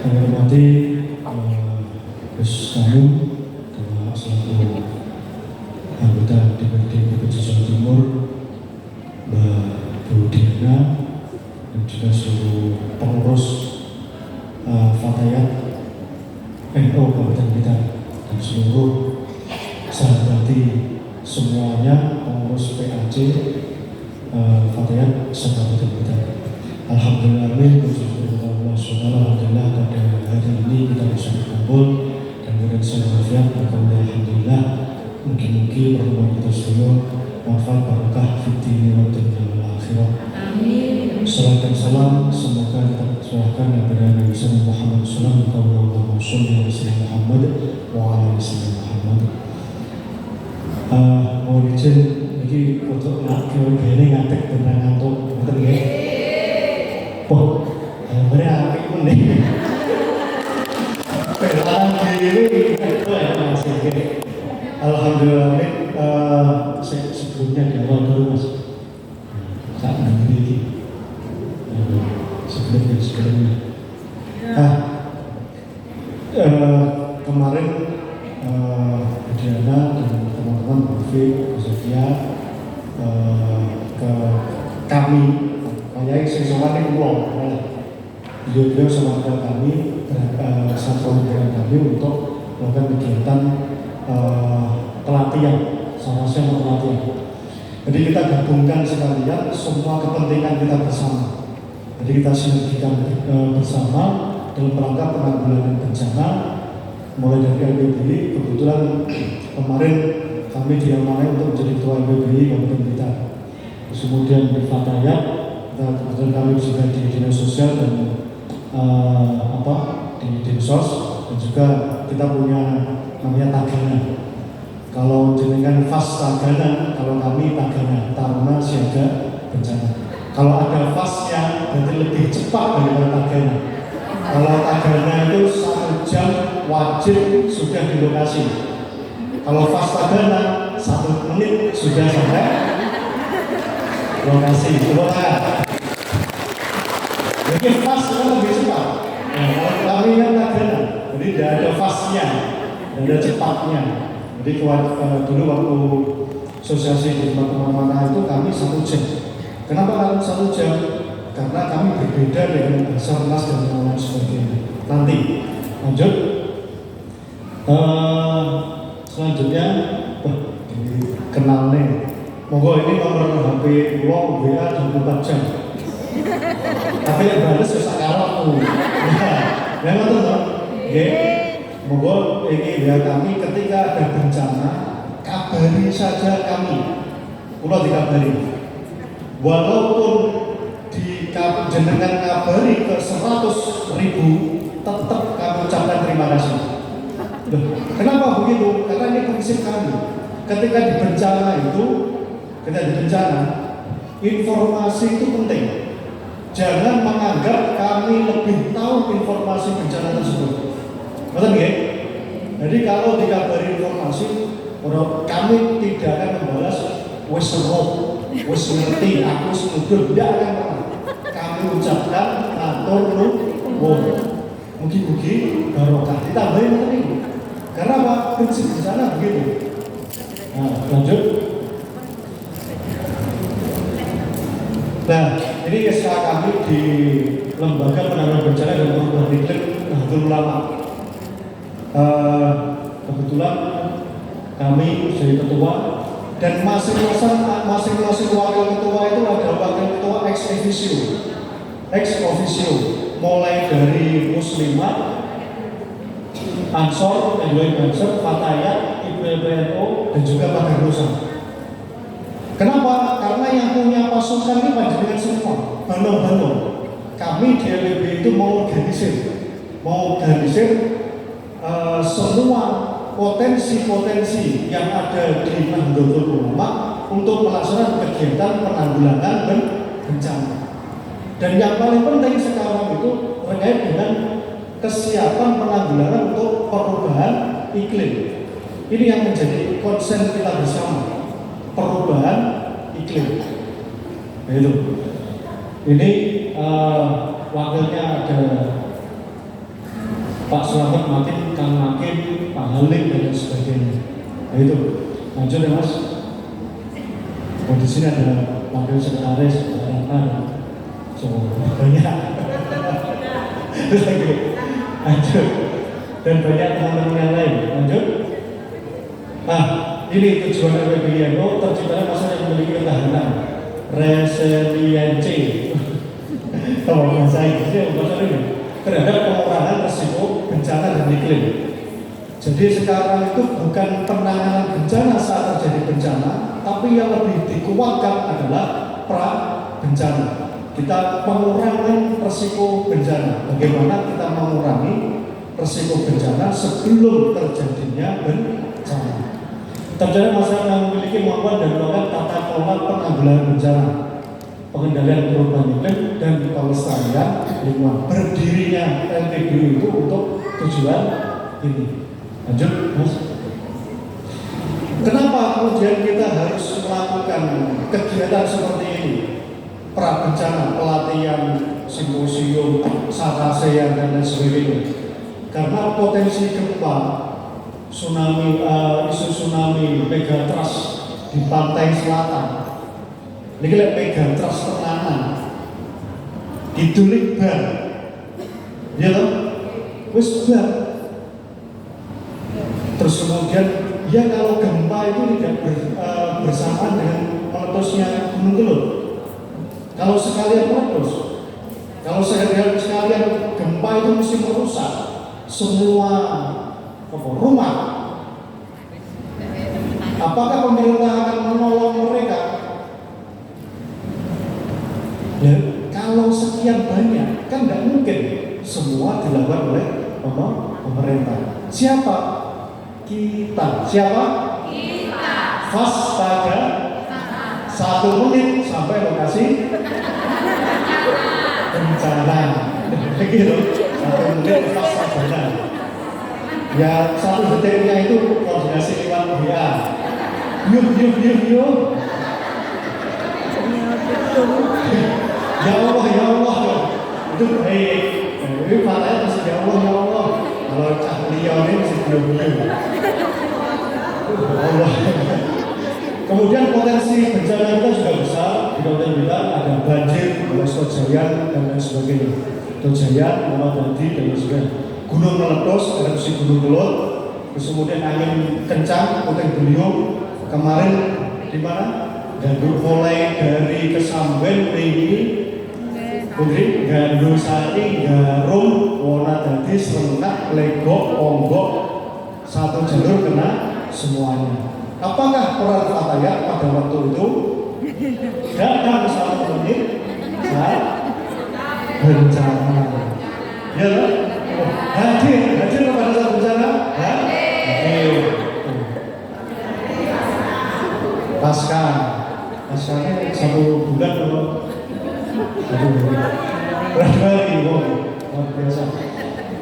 Yang hormati Gus Kanum selaku anggota DPRD Provinsi Jawa Timur, Mbak Bu Diana, dan juga seluruh pengurus Fatayat NU Kabupaten Blitar, dan seluruh sahabati semuanya pengurus PAC Fatayat Kabupaten Blitar. Alhamdulillah, alhamdulillah pada hari ini kita bisa berkumpul dan kemudian saya wasiat alhamdulillah, mungkin pertemuan kita semua manfaat barokah fitri wa dunya akhirah. Amin. Salam dan salam semoga kita curahkan kepada Nabi Muhammad sallallahu alaihi wasallam Muhammad wa ala ali Muhammad. Mohon izin iki untuk kene ngatek tentang ngantuk ngoten nggih. Oh, benar apik pun nih. Pelan diri itu masih gini. Alhamdulillah, sebelumnya di awal dulu mas. Saat nanti sebelumnya. Kemarin Diana dan teman-teman Bufi, Sofia ke kami, kayak sesuatu yang pulang. Beliau sama kami satu dengan kami untuk melakukan kegiatan pelatihan, sama-sama pelatihan. Jadi kita gabungkan sekalian semua kepentingan kita bersama. Jadi kita sinergikan bersama dalam rangka penanggulangan bencana. Mulai dari LPBI, kebetulan kemarin kami diamanai untuk menjadi ketua LPBI Kabupaten Blitar. Kemudian di Fatayat, kebetulan kami juga di dinas sosial dan di Dinsos, dan juga kita punya namanya Tagana. Kalau jenengan FAS Tagana, kalau kami Tagana, Taruna Siaga Bencana. Kalau ada FAS-nya berarti lebih cepat daripada Tagana. Kalau Tagana itu 1 jam wajib sudah di lokasi. Kalau FAS Tagana 1 menit sudah sampai lokasi. Coba jadi FAS itu lebih cepat. Kalau kami kan Tagana, jadi tidak ada FAS-nya, tidak ada cepatnya. Jadi dulu waktu asosiasi di teman-teman itu kami 1 jam. Kenapa kami 1 jam? Karena kami berbeda dengan Basarnas dan lain sebagainya. Nanti lanjut. Selanjutnya kenal nih. Monggo ini nomor HP pulau WA 24 jam. Tapi yang baru susah karapku. Ya betul dong. Monggo ini ya kami ketika ada bencana kabari saja kami. Pulau dikabari. Walaupun di jenengan kabari ke 100.000, tetap kami ucapkan terima kasih. Kenapa begitu? Karena ini prinsip kami. Ketika di bencana informasi itu penting. Jangan menganggap kami lebih tahu informasi bencana tersebut. Betul nggih? Jadi kalau dikabari informasi, kami tidak akan membalas wis seru, wis ngerti, aku setuju, tidak akan pernah. Kami ucapkan matur nuwun. Mugi-mugi barokah ditambahin ini. Karena apa? Prinsip bencana begitu. Nah, lanjut. Nah, ini SK kami di Lembaga Penanggulangan Bencana dan Perubahan Iklim Nahdlatul Ulama. Kebetulan kami jadi ketua dan masing-masing wakil ketua itu ada wakil ketua ex officio, mulai dari Muslimat, Ansor, Banser, Fatayat, IPBNO, dan juga Pagar Nusa. Kenapa? Karena yang punya pasukan ini panjenengan semua, banor-banor. Kami di LPB itu mau organisir semua potensi-potensi yang ada di Nahdlatul Ulama untuk melaksanakan kegiatan penanggulangan bencana. Dan yang paling penting sekarang itu terkait dengan kesiapan penanggulangan untuk perubahan iklim. Ini yang menjadi konsen kita bersama. Perubahan iklim. Itu. Ini wakilnya ada Pak Slamet makin, Kang Makin, Pak Halim dan lain sebagainya. Nah itu, lanjut ya Mas. Oh, di sini ada wakil sekretaris, ada banyak. Terus lagi, lanjut. Dan banyak teman-teman yang lain. Lanjut. Nah, ini tujuan RWBYNO terciptanya masyarakat yang memiliki ketahanan, resiliensi. Kalau bahasa Inggrisnya bahasa ini terhadap pengurangan risiko bencana dan iklim. Jadi sekarang itu bukan penanganan bencana saat terjadi bencana, tapi yang lebih dikuatkan adalah pra bencana. Kita mengurangi risiko bencana. Bagaimana kita mengurangi risiko bencana sebelum terjadinya bencana? Terjadi masyarakat yang memiliki kemampuan dan melakukan tata kelola penanggulangan bencana, pengendalian perubahan iklim dan pelestarian lingkungan. Berdirinya LPBU itu untuk tujuan ini. Lanjut, Mas. Kenapa kemudian kita harus melakukan kegiatan seperti ini? Pra bencana, pelatihan, simposium, sarasean dan lain sebagainya. Karena potensi gempa, tsunami, isu tsunami, megatrust di pantai selatan. Ini lihat megatrust tenanan, didulik bar, ya kan? Wes bar. Terus kemudian, ya kalau gempa itu tidak bersamaan dengan meletusnya Gunung Kelut. Kalau sekalian meletus, kalau sekalian gempa itu mesti merusak semua rumah. Apakah pemerintah akan menolong mereka? Ya, kalau sekian banyak, kan tidak mungkin semua dilakukan oleh pemerintah. Siapa? Kita. Siapa? Kita. Waspada 1 menit sampai lokasi bencana. Begitu. 1 menit waspada. Ya 1 detiknya itu koordinasi lewat WA. Yuk. Ya Allah. Itu baik. Ini fatanya masih ya Allah. Kalau cah beliau ini masih belum. Allah. Kemudian potensi bencana kita juga besar. Di kabupaten Blitar ada banjir, Tojayan dan lain sebagainya. Tojayan, Muhammad dan lain sebagainya. Gunung meletus, erupsi Gunung Kelut. Terus kemudian angin kencang, puting beliung. Kemarin di mana? Gandul mulai dari Kesamben, Tinggi, Putri, Gandusari, Garum, Wonadadi, Serentak, Legok, Onggok, 1 jalur kena semuanya. Apakah peran Fataya pada waktu itu? Datang 1 menit saat bencana. Ya, hadir pada saat bencana. Hadir. Paskanya 1 bulan atau 1 bulan. Berapa hari? Luar biasa.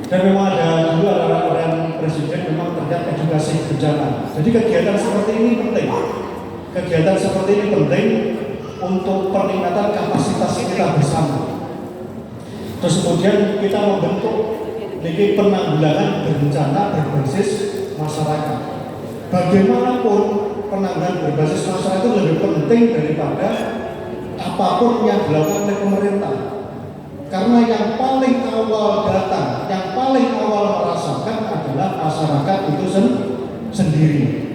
Dan memang ada dulu arahan presiden memang terkait edukasi bencana. Jadi kegiatan seperti ini penting. Kegiatan seperti ini penting untuk peningkatan kapasitas kita bersama. Terus kemudian kita membentuk penanggulangan bencana berbasis masyarakat. Bagaimanapun penanggulangan berbasis masyarakat itu lebih penting daripada apapun yang dilakukan oleh pemerintah. Karena yang paling awal datang, yang paling awal merasakan adalah masyarakat itu sendiri.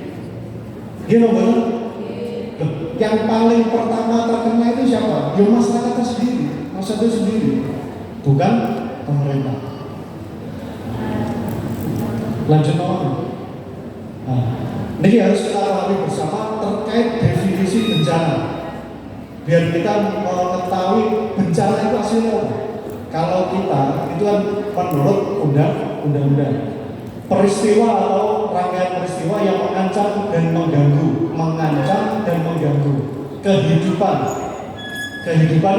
Gini betul? Yang paling pertama terkena itu siapa? Ya masyarakat itu sendiri, bukan pemerintah. Lanjut nomor. Nah, ini harus kita pahami bersama terkait definisi bencana. Biar kita mengetahui bencana itu hasilnya apa. Kalau kita itu kan menurut undang-undang peristiwa atau rangkaian peristiwa yang mengancam dan mengganggu kehidupan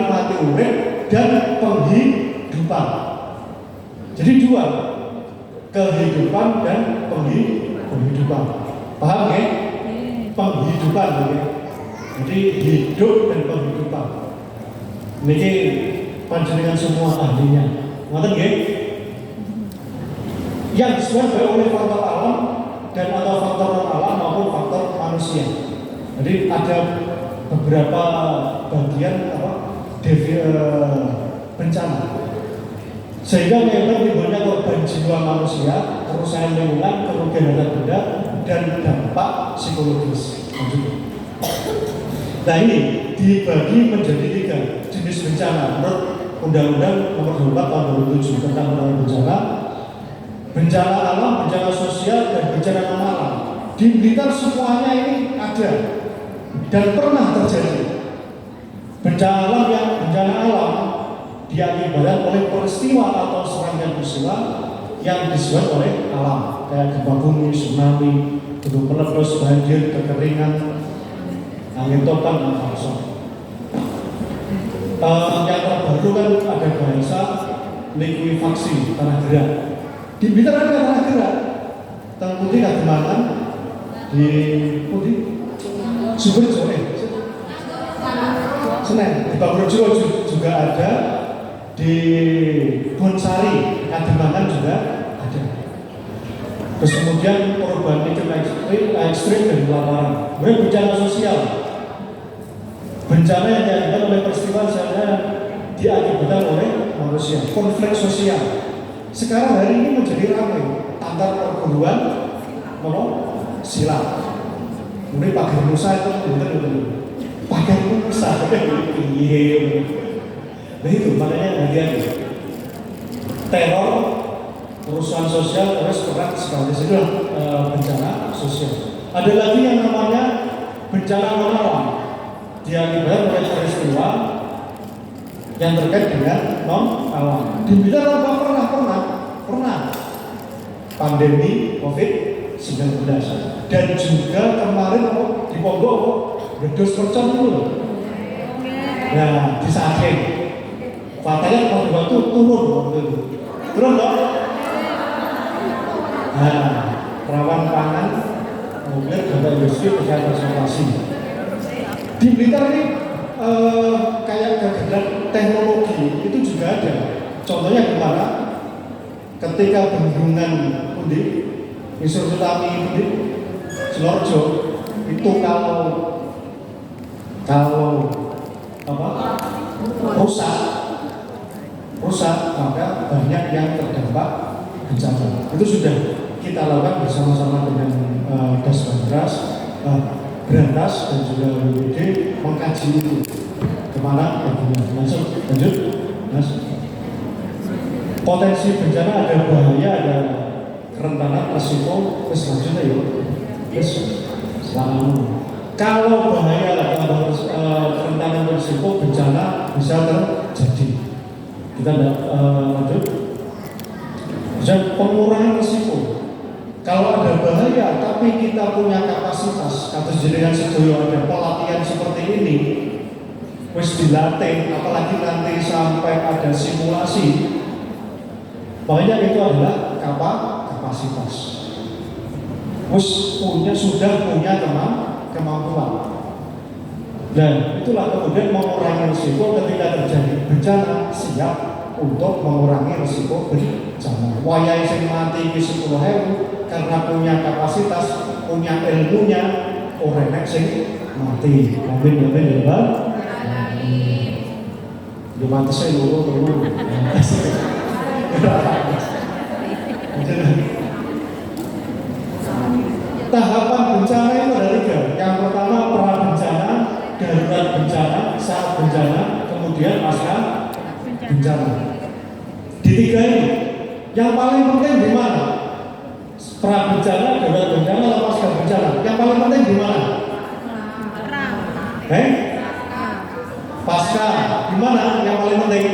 mati urip dan penghidupan. Jadi 2, kehidupan dan penghidupan. Paham ya? Penghidupan ya. Jadi hidup dan penghidupan. Ini panjenengan semua ahlinya. Ngoten nggih? yang disebabkan baik oleh faktor alam dan atau faktor non alam maupun faktor manusia. Jadi ada beberapa bagian bencana, sehingga memang timbulnya korban jiwa manusia, kerusakan lingkungan, kerugian harta benda, dan dampak psikologis. Nah ini dibagi menjadi 3 jenis bencana menurut Undang-Undang Nomor 24 Tahun 2007 tentang penanggulangan bencana. Bencana alam, bencana sosial, dan bencana non alam. Di Blitar semuanya ini ada dan pernah terjadi. Bencana alam diakibatkan oleh peristiwa atau serangkaian peristiwa yang disebabkan oleh alam, kayak gempa bumi, tsunami, gunung meletus, banjir, kekeringan, angin topan, dan longsor. Yang terbaru kan ada bahasa likuifaksi, tanah gerak. Di Blitar ada tanah gerak, Tanah Putih, Kademangan, di Putih, Suberjo, Senen, di Purworejo juga ada, di Bonsari, Kademangan juga ada. Terus kemudian perubahan iklim ekstrim dan kelaparan. Kemudian bencana sosial, bencana yang diakibatkan oleh peristiwa misalnya diakibatkan oleh manusia, konflik sosial. Sekarang hari ini menjadi ramai antar perguruan silat. Kemudian pakai Musa itu pakai Musa, nah itu makanya hati-hati. Teror, kerusuhan sosial, terus perang sekali itu bencana sosial. Ada lagi yang namanya bencana non alam, diakibatkan oleh peristiwa yang terkait dengan non alam. Di Blitar pernah pandemi COVID-19 dan juga kemarin di Ponggok Bedos Percon itu. Nah, di Sachin fatalnya pada waktu turun dong. Nah, rawan pangan, kemudian juga industri pesawat transportasi. Di Blitar ini kayak gagasan teknologi itu juga ada. Contohnya gimana? Ketika bendungan Undi, Isur Utami Undi, Sidoarjo itu kalau rusak maka banyak yang terdampak bencana. Itu sudah kita lakukan bersama-sama dengan Berantas dan juga BPD mengkaji itu kemana lanjut. Potensi bencana ada bahaya, ada kerentanan, resiko, selanjutnya selalu. Kalau bahaya atau kerentanan resiko bencana bisa terjadi. Kita lanjut. Dan pengurangan resiko. Kalau ada bahaya, tapi kita punya kapasitas, kata jenengan sedoyo ada pelatihan seperti ini, wis dilatih, apalagi nanti sampai ada simulasi. Makanya itu adalah kapasitas. Sudah punya kemampuan. Dan itulah kemudian mengurangi risiko ketika terjadi bencana, siap untuk mengurangi risiko bencana. Wayai sing mati ki 10.000 karena punya kapasitas, punya ilmunya, orang nek sing mati. Amin ya Bang. Di mati saya loro. Tahapan bencana itu ada 3. Yang pertama pra bencana, darurat bencana, saat bencana, kemudian pasca bencana. Di 3 ini, yang paling penting di mana? Pra bencana, darurat bencana, atau pasca bencana? Yang paling penting di mana? Pasca. Di mana yang paling penting?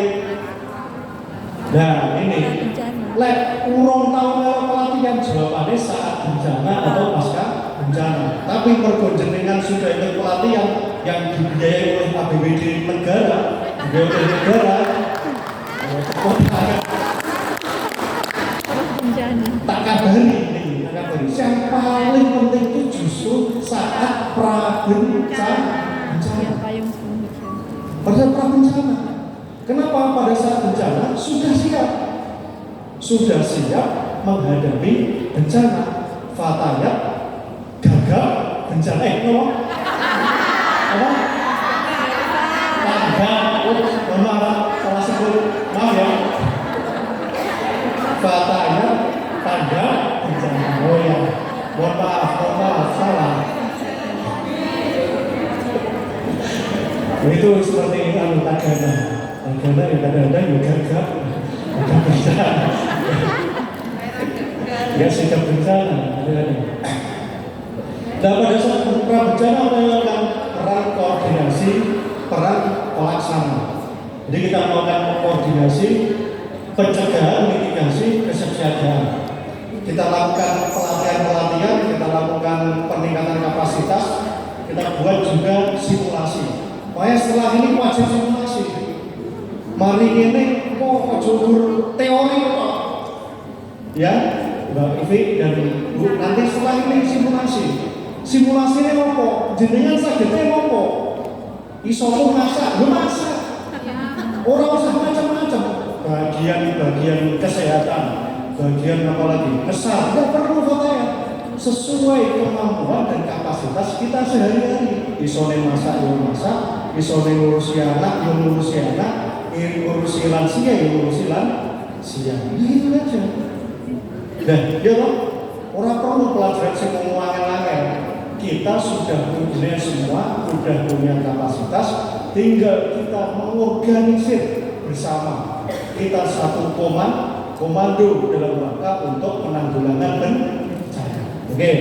Nah ini, urung tahu pelatihan jawabannya saat bencana atau pasca bencana. Tapi pergonjengan sudah ikut pelatihan yang dibiayai oleh APBD negara, tak kabari ini, yang paling penting itu justru saat pra-bencana. Pada pra-bencana. Kenapa pada saat bencana sudah siap menghadapi bencana. Fatayat gagap bencana. Apa? Maaf, salah sebut. Maaf ya. Fatayat tanggap bencana. Oh ya, mohon maaf, salah. Itu seperti tagana yang kadang-kadang juga gagap bencana. Ya sikap bencana. Dan pada saat bencana melakukan peran koordinasi, peran pelaksana. Jadi kita melakukan koordinasi, pencegahan, mitigasi, kesiapsiagaan. Kita lakukan pelatihan-pelatihan, kita lakukan peningkatan kapasitas, kita buat juga simulasi. Makanya setelah ini wajib simulasi. Mari ini kok jujur teori kok. Ya, Mbak Ivi dan Bu, nanti setelah ini simulasi. Simulasi ini apa? Jenengan sagednya apa? Iso masak, masak. Orang usah macam-macam. Bagian kesehatan, bagian apa lagi? Kesal, tidak perlu katanya. Sesuai kemampuan dan kapasitas kita sehari-hari. Iso masak, iso ngurusi anak, ngurusi anak, ngurusi lansia, ngurusi lansia. Itu aja. Dan ya loh, orang perlu pelajaran semua angin-angin. Kita sudah punya semua, sudah punya kapasitas, tinggal kita mengorganisir bersama. Kita satu komando dalam rangka untuk penanggulangan bencana. Oke,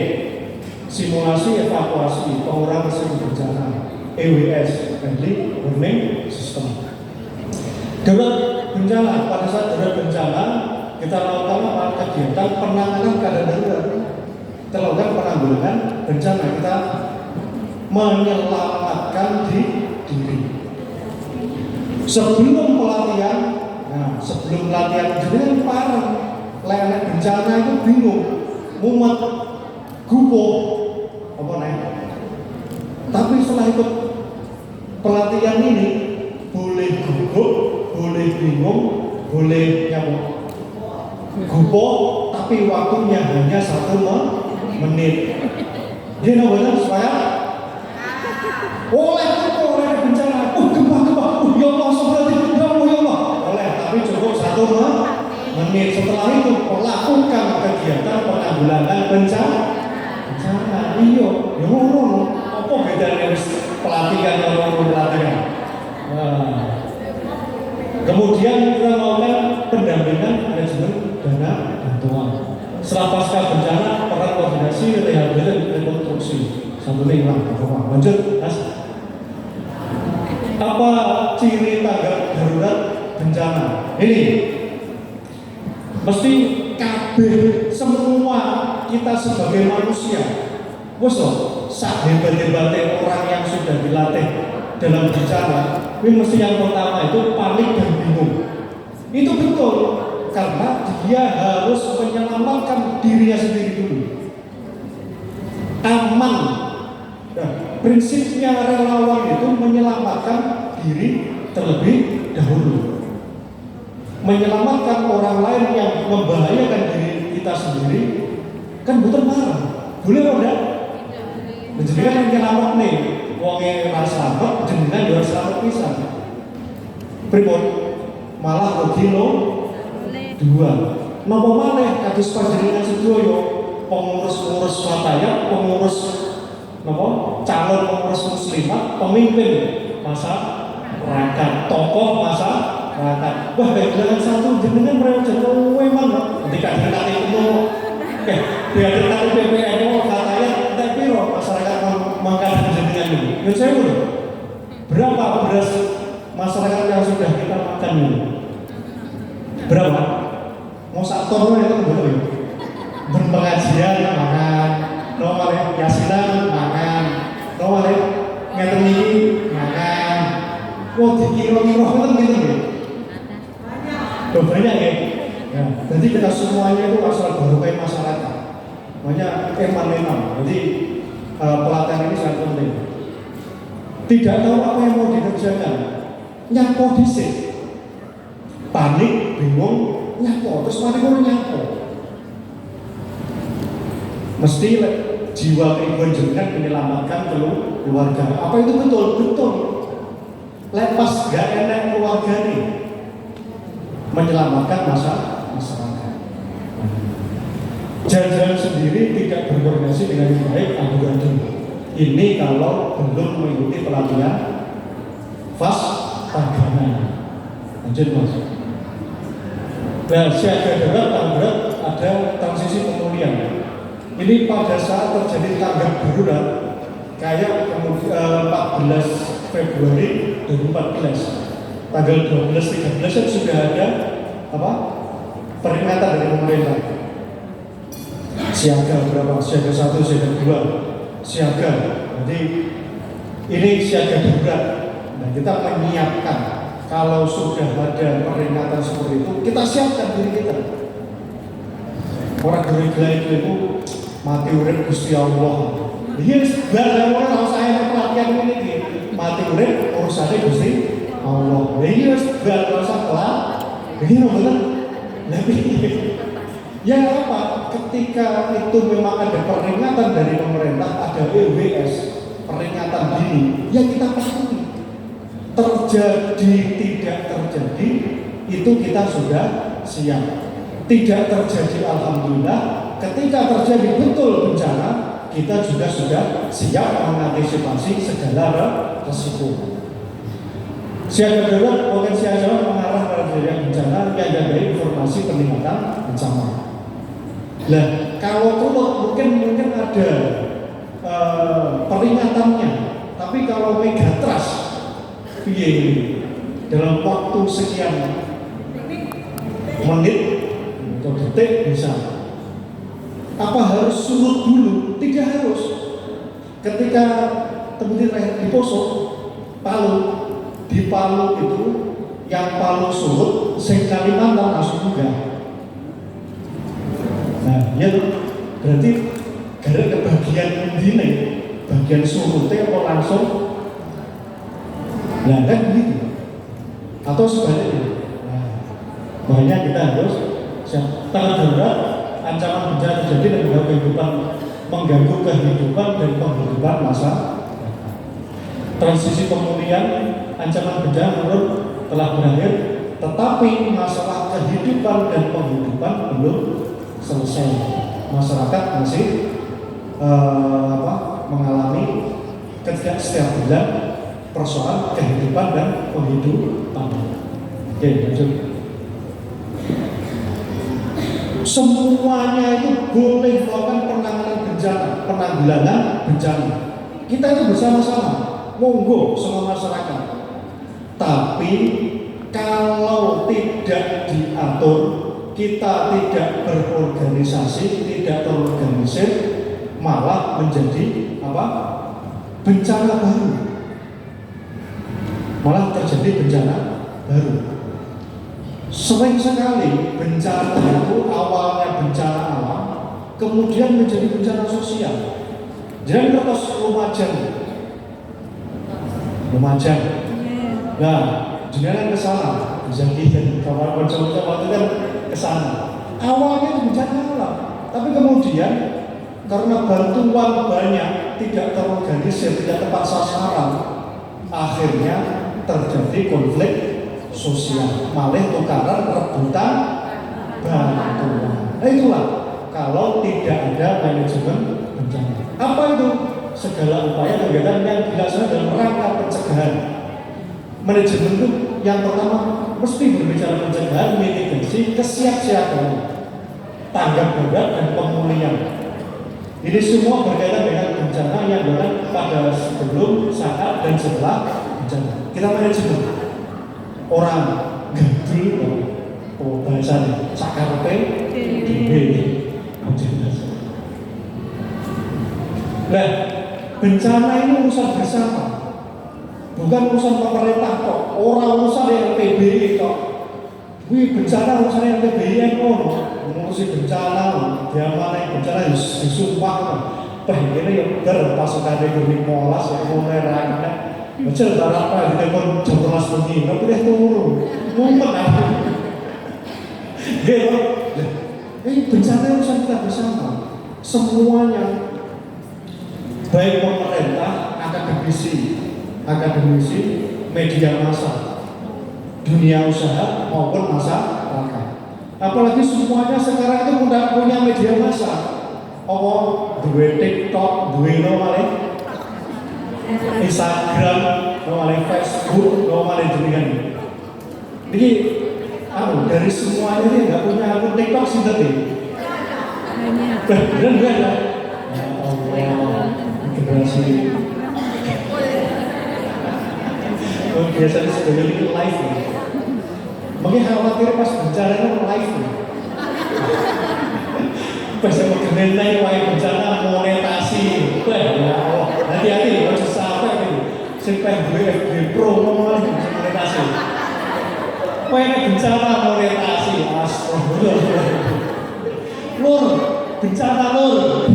simulasi evakuasi pengurangan risiko bencana (EWS) (Early Warning System). Darurat bencana, pada saat darurat bencana kita lakukan kegiatan penanganan keadaan darurat. Kita lakukan penanggulangan bencana, kita menyelamatkan diri. Sebelum pelatihan, sebelum latihan jadi parah, lelek bencana itu bingung, mumet, gugup, apa naik. Tapi setelah ikut pelatihan ini, boleh gugup, boleh bingung, boleh gugup, tapi waktunya hanya 1 menit. Dia benar supaya oleh bencana, gempa, ya Allah, ya Allah, oleh, tapi cukup 1 menit. Setelah itu melakukan kegiatan penanggulangan bencana. Iya, ya ngono. Apa bedanya pelatihan dengan pelatihan? Kemudian kita melakukan pendampingan manajemen dana bantuan. Setelah pasca bencana, peran koordinasi, rehabilitasi, dan rekonstruksi. Satu hilang, lanjut, Mas. Apa ciri tanggap darurat bencana? Ini mesti kabeh semua kita sebagai manusia. Wes loh, sak hebat-hebatnya orang yang sudah dilatih dalam bencana, ini mesti yang pertama itu panik dan bingung. Itu betul, karena dia harus menyelamatkan dirinya sendiri dulu. Aman. Nah, prinsipnya relawan itu menyelamatkan diri terlebih dahulu. Menyelamatkan orang lain yang membahayakan diri kita sendiri kan bukan marah. Boleh apa enggak? Menjadikan yang nyelamat nih, wongnya rasa selamat, jenengan juga selamat pisan. Pripun? Malah begino 2. Napa maneh kados panjenengan sedaya pengurus-pengurus Fatayat, pengurus napa? Calon pengurus muslimat, pemimpin masyarakat, tokoh masyarakat. Wah, dengan satu jenengan mereka kowe mangga. Ketika dikati umum, biar dikati PPNU Fatayat, tak piro masyarakat mangkat jenengan ini. Ya saya udah. Berapa beras masyarakat yang sudah kita makan ini? Berapa? Mau sak ton itu betul ya? Berpengajian makan, nomor yasinan makan, nomor ngeten iki makan. Kok dikira-kira ngoten gitu ya? Banyak ya. Ya, jadi kita semuanya itu asal barokah masyarakat. Makanya eman. Jadi pelatihan ini sangat penting. Tidak tahu apa yang mau dikerjakan, nyapo dhisik. Panik, bingung, nyapo, terus mari ngono nyapo. Mesti jiwa keibuan jenengan menyelamatkan keluarga. Apa itu betul? Betul. Lepas gak enak keluarga nih, menyelamatkan masyarakat. Jalan-jalan sendiri tidak berkoordinasi dengan yang baik, amburadul. Ini kalau belum mengikuti pelatihan tagana. Lanjut mas. Nah, siaga darurat, tanggap ada transisi pemulihan. Ini pada saat terjadi tanggap darurat, kayak 14 Februari 2014, tanggal 12-13 sudah ada apa? Peringatan dari pemerintah. Siaga berapa? Siaga 1, siaga 2, siaga. Jadi ini siaga darurat. Nah, kita menyiapkan kalau sudah ada peringatan seperti itu, kita siapkan diri kita. Orang gila itu mati urip Gusti Allah. Iya, barang orang harus saya pelatihan ini mati urip urusannya Gusti Allah. Iya, barang rasa kelar. Begini benar. Tapi ya apa? Ketika itu memang ada peringatan dari pemerintah, ada EWS, peringatan dini, ya kita pahami. Terjadi tidak terjadi itu kita sudah siap. Tidak terjadi alhamdulillah. Ketika terjadi betul bencana, kita juga sudah siap mengantisipasi segala resiko. Siaga darurat potensi ancaman mengarah pada terjadinya bencana yang ada informasi peningkatan bencana. Nah, kalau turut mungkin ada peringatannya, tapi kalau megatrust dalam waktu sekian menit atau detik bisa. Apa harus surut dulu? Tidak harus. Ketika teman-teman di Poso, di Palu itu yang Palu surut, Kalimantan langsung juga. Nah, ya berarti gara ke bagian ini, bagian surutnya atau langsung. Nah, kan begitu. Atau sebaliknya. Nah, makanya kita harus siap. Tanggap darurat, ancaman bencana terjadi dan mengganggu kehidupan dan penghidupan masyarakat. Transisi pemulihan, ancaman bencana menurut telah berakhir, tetapi masalah kehidupan dan penghidupan belum selesai. Masyarakat masih mengalami setiap bulan persoalan kehidupan dan penghidupan. Oke, lanjut. Semuanya itu boleh melakukan penanganan bencana, penanggulangan bencana. Kita itu bersama-sama, monggo semua masyarakat. Tapi kalau tidak diatur, kita tidak berorganisasi, tidak terorganisir, malah menjadi bencana baru. Malah terjadi bencana baru. Sering sekali bencana itu awalnya bencana alam, kemudian menjadi bencana sosial. Jadi terus Lumajang. Nah, jenengan ke sana, bisa dan kawan-kawan waktu kan ke sana. Awalnya itu bencana alam, tapi kemudian karena bantuan banyak, tidak terorganisir, tidak tepat sasaran, akhirnya terjadi konflik sosial, malah tukaran rebutan bantuan. Nah, itulah kalau tidak ada manajemen bencana. Apa itu? Segala upaya kegiatan yang dilaksanakan dalam rangka pencegahan. Manajemen itu yang pertama mesti berbicara pencegahan, mitigasi, kesiapsiagaan, tanggap darurat dan pemulihan. Ini semua berkaitan dengan bencana yang dilakukan pada sebelum, saat, dan setelah bencana. Kita manajemen. Orang gandul, bahasanya sakarpe, Nah, bencana ini urusan bersama, bukan urusan pemerintah kok. Orang urusan yang PBI kok. Wih, bencana urusan yang PBI ngurusi bencana, dia mana bencana disumpah. Ini yang pasukan ekonomi molas yang mulai rakyat. Macam berapa di telepon jam 12 pagi, nggak boleh turun, mumpet aku. Gitu. Ini bencana urusan kita bersama. semuanya, baik pemerintah, akademisi, media massa, dunia usaha maupun masyarakat. Apalagi semuanya sekarang itu udah punya media massa. Apa duwe TikTok, duwe Instagram, Facebook, jenengan. Jadi, dari semuanya ini nggak punya akun TikTok sih tadi. Beneran nggak ada? Ya Allah, generasi. Biasanya sebagai ini live ya. Mungkin khawatir pas bicaranya live ya. Pas mau kementai bencana monetasi. Wah ya Allah, hati-hati harus sampai gitu. Sampai gue promo lagi monetasi. Wah bencana monetasi, astagfirullah. Lur, bencana lur.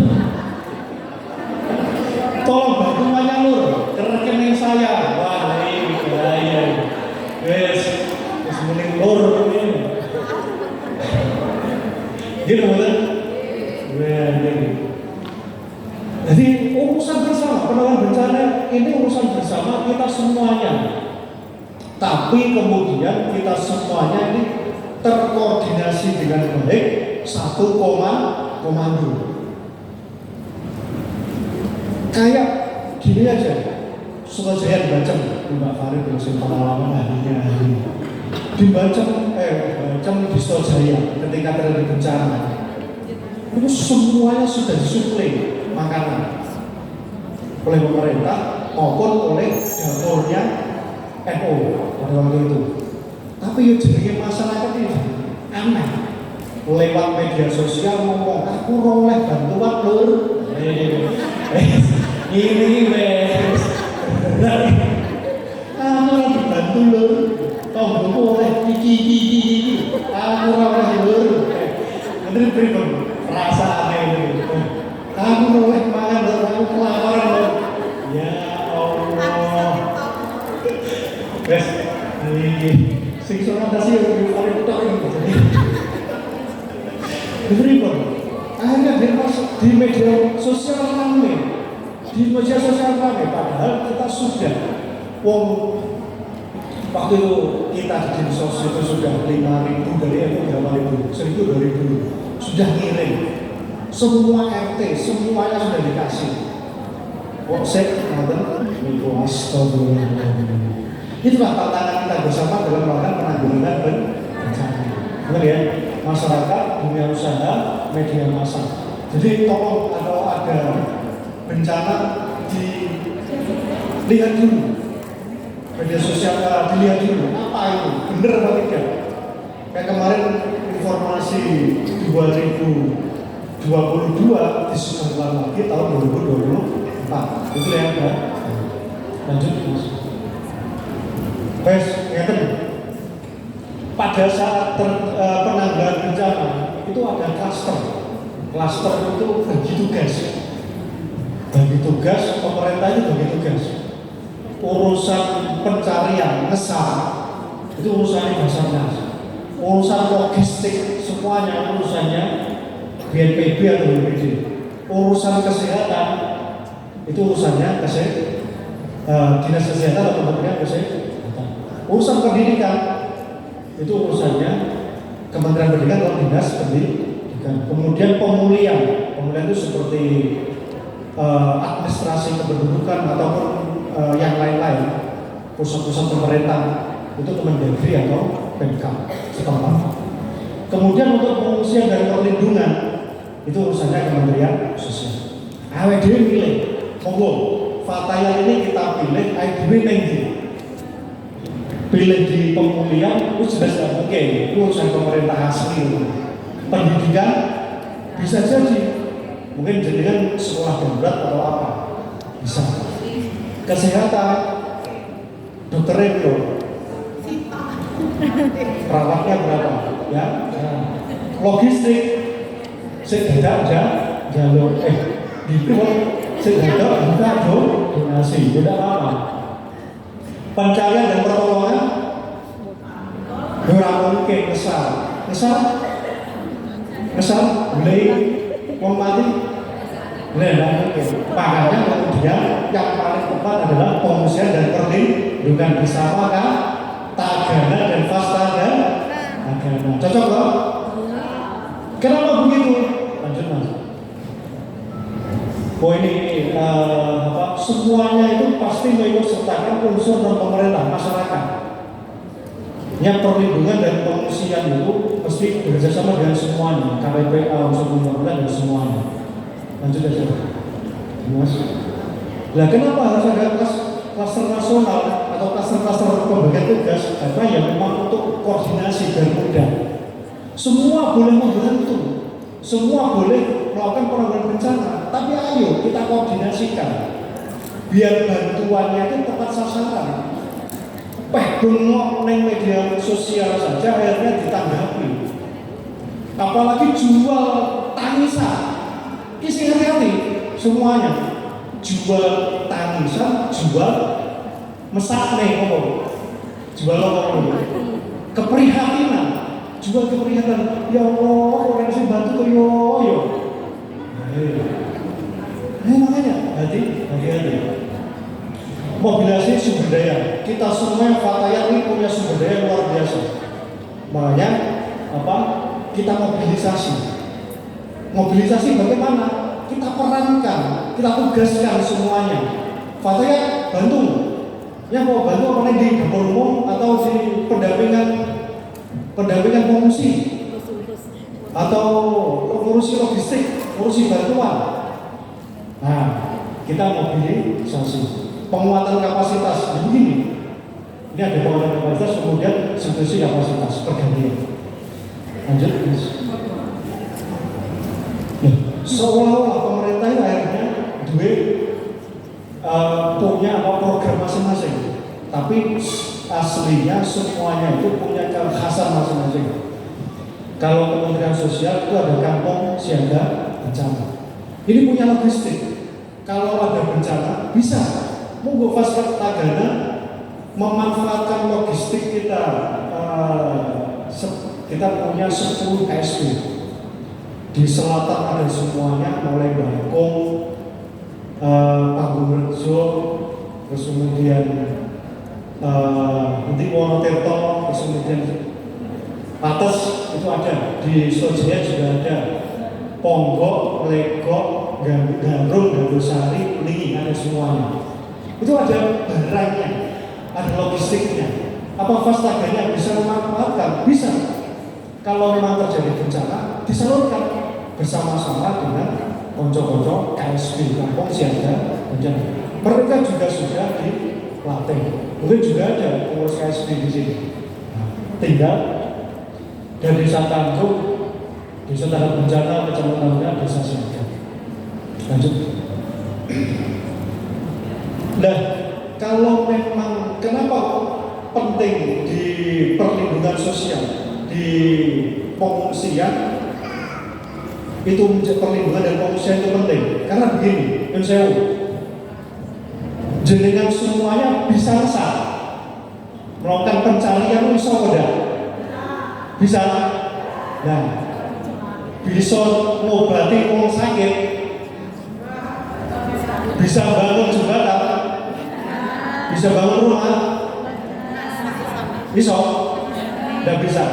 Tolong bantuannya lur, ke rekening saya. Wah ini bahaya. Wes mending lur ini. Gitu betul. Jadi urusan bersama, penanganan bencana ini urusan bersama kita semuanya. Tapi kemudian kita semuanya ini terkoordinasi dengan baik, satu komando. Kayak gini aja, suka saya dibaca Mbak Farid yang pengalaman harinya dibaca di Stojaya ketika terjadi bencana. Itu semuanya sudah disuplai makanan oleh pemerintah maupun oleh dapurnya NU pada waktu itu. Tapi yang jenenge masyarakat ini aneh, lewat media sosial ngomong aku oleh bantuan lur. Ini wes, aku dibantu lur, tonggoku oleh iki, aku oleh lur. Menteri berikut perasaan ini. Aku oleh makan dan aku kelaparan lur. Ya Allah. Wes, ini sing sonatasi yang paling tok ini. Berikut. Akhirnya di media sosial ramai, padahal kita sudah waktu itu kita di Dinsos itu sudah 5.000 dari 1.000 sudah ngirim semua RT, semuanya sudah dikasih. Polsek, itulah tantangan kita bersama dalam rangka penanggulangan bencana. Benar ya, masyarakat, dunia usaha, media massa. Jadi tolong kalau ada bencana dilihat dulu, media sosial dilihat dulu apa itu, benar atau tidak. Kayak kemarin informasi 2022 disusulkan lagi tahun 2024, itu yang ada. Lanjut mas. Guys, ngeten. Pada saat penanggulangan bencana itu ada klaster. Klaster itu bagi tugas. Bagi tugas, pemerintah itu bagi tugas. Urusan pencarian, ngesar, itu urusannya Basarnas. Urusan logistik, semuanya urusannya BNPB atau BPD. Urusan kesehatan, itu urusannya Dinas Kesehatan atau Kementerian Kesehatan. Urusan pendidikan, itu urusannya Kementerian Pendidikan atau Dinas Pendidikan. Kemudian pemulihan itu seperti administrasi kependudukan ataupun yang lain-lain, pusat-pusat pemerintah itu Kemendagri atau Pemkab setempat. Kemudian untuk pengungsian dan perlindungan itu urusannya Kementerian Sosial. AWD milih, monggo Fatayal ini kita pilih, AWD tinggi. Pilih di pemulihan itu sudah tidak mungkin, itu urusan pemerintah asli. Pendidikan bisa jadi, mungkin jadikan sekolah darurat atau apa, bisa. Kesehatan, dokter itu, perawatnya berapa, ya? Logistik, sedadak jalur sedadak buka donasi, tidak apa. Pencarian dan pertolongan, berapa mungkin besar, mulai wong mati Nah, makanya kemudian yang paling tepat adalah pengungsian dan perlindungan bersama kan, tagana dan fastana agama. Cocok loh? Kenapa begitu? Lanjut mas. Oh ini semuanya itu pasti mengikut sertakan unsur non pemerintah masyarakat. Yang perlindungan dan pengungsian itu mesti bekerjasama dengan semuanya, KPPA, unsur pemerintah dan semuanya. Lanjut aja, mas. Nah, kenapa harus ada klaster nasional atau klaster pembagian tugas? Karena ya memang untuk koordinasi dan mudah. Semua boleh membantu, semua boleh melakukan penanggulangan bencana, tapi ayo kita koordinasikan biar bantuannya itu tepat sasaran. Bengok neng media sosial saja akhirnya ditanggapi, apalagi jual tangisan. Isi hati-hati semuanya, jual tangisan, jual mesak nih, jual keprihatinan, jual keprihatinan. Ya Allah, orang yang bantu tuh yo. Makanya hati-hati. Mobilisasi sumber daya. Kita semua Fatayat ini punya sumber daya luar biasa. Makanya kita mobilisasi. Mobilisasi bagaimana? Kita perankan, kita tugaskan semuanya. Fatayat bantu. Ya mau bantu apa di dapur umum atau di pendampingan pengungsi atau ngurusi logistik, ngurusi bantuan. Nah, kita mobilisasi. Penguatan kapasitas, begini. Ini ada penguatan kapasitas, kemudian substitusi kapasitas pergantian. Lanjut, please. Seolah-olah pemerintah itu akhirnya punya program masing-masing, tapi aslinya semuanya itu punya kekhasan masing-masing. Kalau Kementerian Sosial itu ada kantong siaga bencana. Ini punya logistik. Kalau ada bencana bisa. Monggo Fasilitas Tagana memanfaatkan logistik kita. Kita punya 10 KSP di selatan, ada semuanya, mulai Bangkong, Panggung-Rejo, terus kemudian nanti Wonotirto, terus kemudian Pates itu ada, di Sojaya juga ada, Ponggok, Legok, Gandrung, Gandusari, Lingi, ada semuanya. Itu ada barangnya, ada logistiknya. Apa Fastaganya bisa memanfaatkan? Bisa. Kalau memang terjadi bencana, disalurkan bersama-sama dengan konco-konco KSP, kampung siaga bencana. Mereka juga sudah dilatih. Mungkin juga ada pengurus KSP di sini. Tinggal dari desa Tanjung, desa tanggap bencana, kecamatannya desa siaga. Lanjut. Nah, kalau memang kenapa penting di perlindungan sosial, di pengungsian itu perlindungan dan pengungsian itu penting? Karena begini, jenengan semuanya bisa resah melakukan pencarian bisa udah bisa. Nah, bisa ngobati orang sakit, bisa bangun jembatan, bisa bangun rumah, bisa, tidak bisa.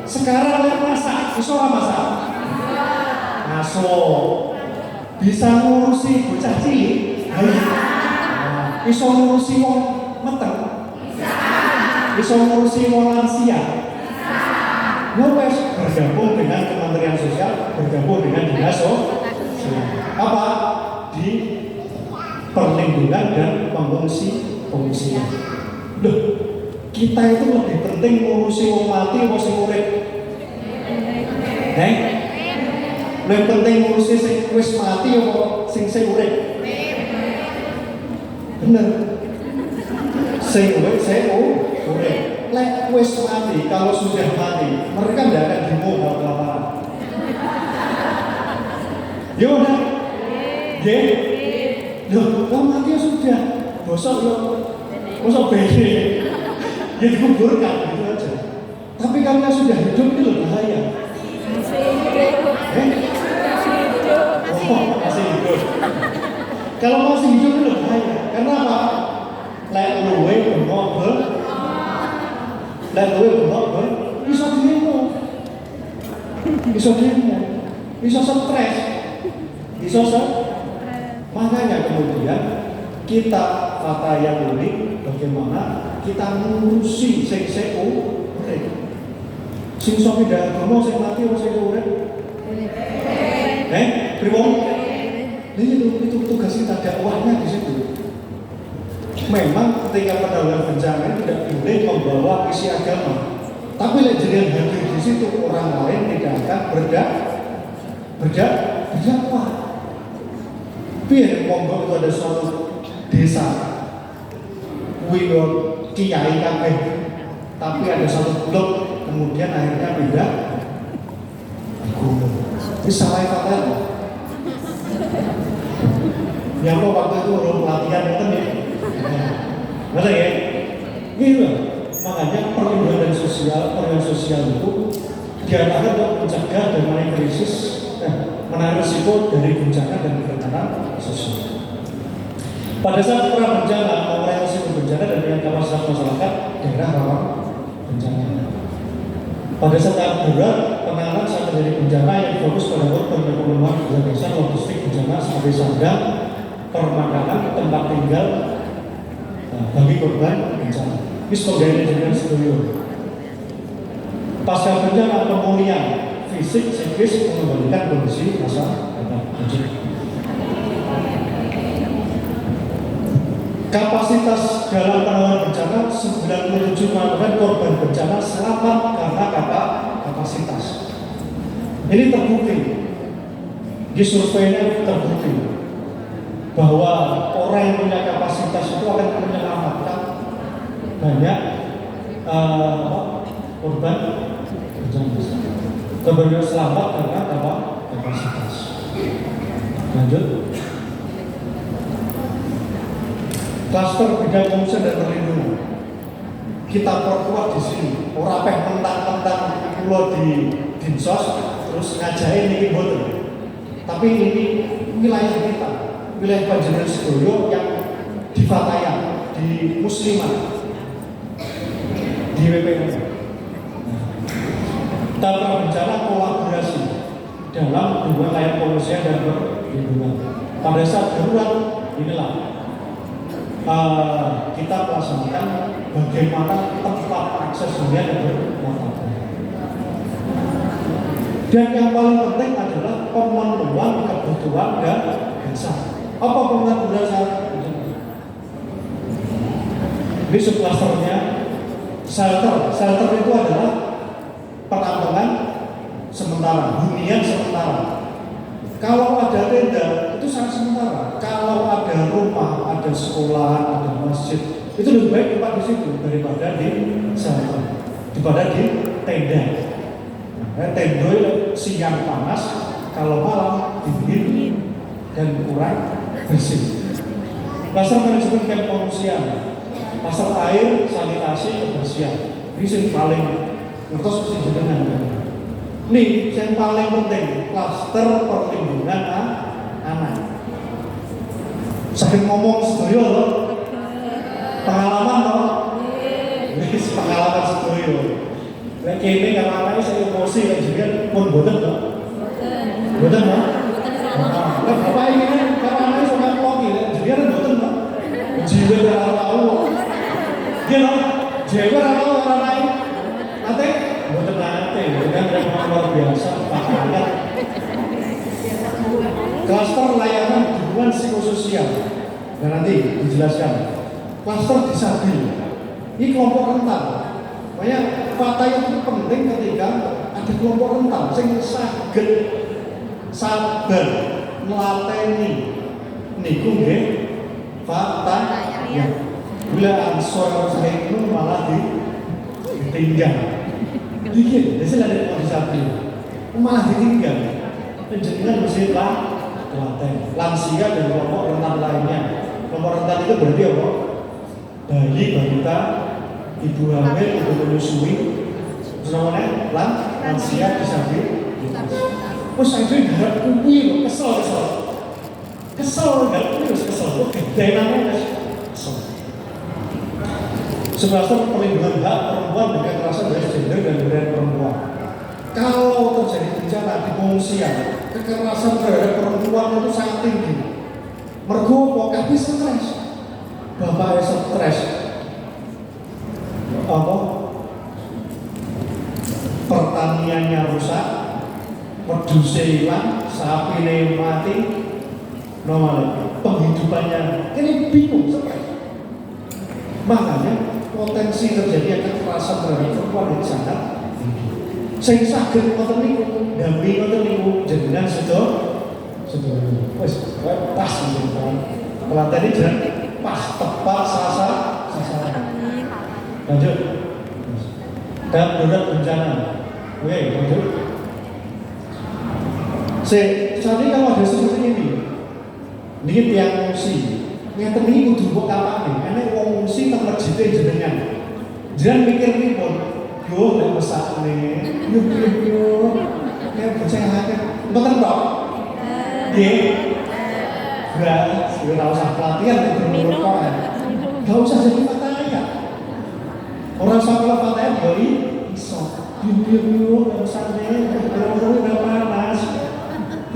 Sekarang lihat masak, bisa nggak masak? Bisa ngurusi bocah cilik, bisa ngurusi wong meteng, bisa ngurusi wong lansia. Wes bergabung dengan Kementerian Sosial, bergabung dengan Dinas Sosial. Apa? Di perlindungan dan pengungsian. Loh, kita itu lebih penting ngurusi wong mati apa sing urip? Lebih penting ngurusi sing wis mati apa sing urip? Bener. Sing urip. Lek wis mati, kalau sudah mati, mereka tidak akan dimodal kelaparan. Ya udah. Loh, mati ya sudah. Bosok bede. Ya dikuburkan gitu aja. Tapi kalau yang sudah hidup itu bahaya. Masih hidup. Masih hidup. Kalau masih hidup itu bahaya. Karena apa? Lek luwe bengok iso demo, iso stres, makanya kemudian kita kata yang unik bagaimana kita ngurusi sing urip. Sing iso pindah agama sing mati ora sing urip. Pripun? Itu tugas kita, dakwahnya di situ. Memang ketika penanggulangan bencana tidak boleh membawa isi agama, tapi lejerian hadir di situ orang lain tidak akan berdakwah. Biar monggo itu ada suatu desa, kiai kabeh, tapi ada satu blok kemudian akhirnya pindah agama. Ini salah fatal. Yang waktu itu belum pelatihan itu nih. Betul ya? Gitu. Makanya perlindungan sosial itu diarahkan untuk mencegah dan menarik krisis, menarik risiko dari bencana dan kebakaran sosial. Pada saat pra bencana, mengurangi risiko bencana dan dengan kapasitas masyarakat daerah rawan bencana. Pada saat darurat, penanganan saat terjadi bencana yang fokus pada korban dan pemenuhan kebutuhan logistik bencana seperti sandang, permakanan, tempat tinggal bagi korban bencana. Ini sebagainya dengan studio. Pasca bencana pemulihan fisik, psikis, mengembalikan kondisi masa bencana. Kapasitas dalam penanganan bencana 97% korban bencana selamat karena kapasitas. Ini terbukti. Di surveinya terbukti bahwa orang yang punya kapasitas itu akan menyelamatkan banyak korban bencana. Korban selamat karena kapasitas. Lanjut. Klaster bidang pengungsian dan perlindungan kita perkuat di sini. Ora peh mentang-mentang pulau di dinsos terus ngajain ini boten. Tapi ini wilayah kita, wilayah Panjenengan Sedoyo yang di Fataya, di Muslimat, di WPM. Kita berencana kolaborasi dalam dua layanan pengungsian dan perlindungan. Pada saat darurat inilah kita melaksanakan bagaimana tempat akses hunian yang bermartabat. Dan yang paling penting adalah pemenuhan kebutuhan dan dasar. Apa pemenuhan dasar? Ini subklasternya shelter. Shelter itu adalah penampungan sementara, hunian sementara. Kalau ada tenda itu sangat sementara. Kalau ada rumah, ada sekolah, ada masjid, itu lebih baik tempat di situ daripada di shelter, daripada di tenda. Tenda siang panas, kalau malam dingin dan kurang bersih. Pasar manajemen camp pengungsian, pasar air, sanitasi, kebersihan. Ini paling ngertos mesti jenengan. Nih, yang paling penting, klaster perlindungan anak. Saking ngomong Sedoyo loh, pengalaman loh, pengalaman Sedoyo. Lagi ini karena anaknya saya emosi, lagi juga pun boten loh. Boten loh. Nah, bapak ini karena anaknya suka vlogi, jadi kan boten loh. Jiwa dan tahu, dia loh, jiwa dan tahu orang lain. Nanti boten nanti, dengan luar biasa, pakaian. Klaster layanan dukungan psikososial. Dan nanti dijelaskan. Klaster disabil. Ini kelompok rentan. Makanya Fataya itu penting ketika ada kelompok rentan sing saged sabar melateni niku nggih Fataya. Bila ansor saya itu malah ditinggal. Dikit, biasanya ada kelompok disabil. Malah ditinggal. Penjenengan mesti telaten, lansia dan kelompok rentan lainnya. Kelompok rentan itu berarti apa? Bayi, balita, ibu hamil, ibu menyusui, terus namanya lansia, disabil. Oh saya itu harap kuwi kesel. Kesel enggak terus kesel. Gede namanya kesel. Sebastian perlindungan hak perempuan dengan kekerasan dari gender dan budaya perempuan. Kalau terjadi bencana di pengungsian, kekerasan terhadap perempuan itu sangat tinggi. Mergo kok kabeh stres. Bapak stres. Apa? Pertaniannya rusak, wedhuse hilang, sapine mati, normal. Penghidupannya ini bingung stres. Makanya potensi terjadi kekerasan terhadap perempuan itu sangat tinggi. Sing saged ngoten niku, ndambi ngoten niku jenengan sedaya. Wis pas jenengan. Pelatih ini pas tepat sasaran. Lanjut. Dan darurat bencana. Oke, lanjut. Saat ini kalau ada seperti ini tiang fungsi. Yang terjadi kudu buat apa nih? Karena wong fungsi tak terjadi jenengan. Jangan mikir nih pun, yo nek mesak nih, yo, kayak percaya aja. Betul dong? Nggak usah pelatihan untuk berkoran. Nggak usah jadi fataya. Orang sekolah fataya doi iso. Yo, nggak usah nih, orang udah panas.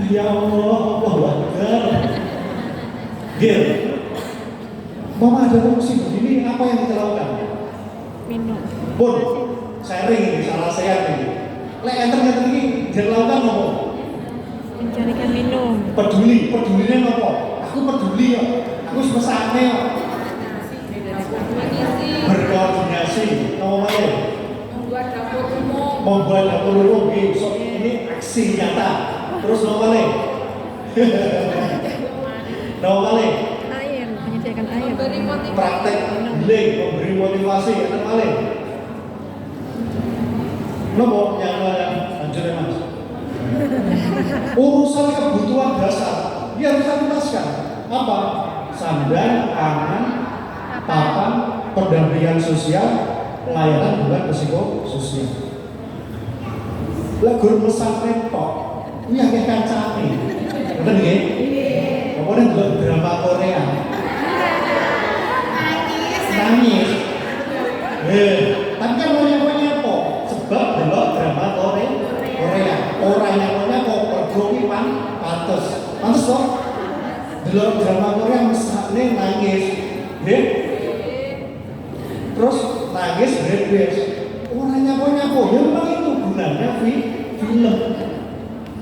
Ya Allah, Akbar. Gitu. Mama ada fungsi begini, apa yang kita lakukan? Minum. Pun, sharing ini, salah sehat ini. Enter ini, jangan lakukan apa? Mencarikan minum. Pedulinya apa? Aku peduli ya, aku semesane ya. Berkoordinasi, ngomongnya. Membuat dapur umum, so, ini aksi nyata. Terus ngomongnya. Ngomongnya. Menyediakan air. Praktek healing, memberi motivasi, ada paling. Nopo yang lanjut ya mas. Urusan kebutuhan dasar, dia harus tuntaskan. Apa? Sandang, pangan, papan, pendampingan sosial, pelayanan bukan psikososial. Lagu pesantren tok, ini yang kancane. Betul nggih? Apa nih drama Korea? Nangis. Tapi kan maunya apa? Sebab delok drama Korea. Orangnya kok pergoki pantes toh. Delok drama Korea mesakne nangis. Nggih. Terus nangis beres. Orangnya kok ya memang itu gunanya film.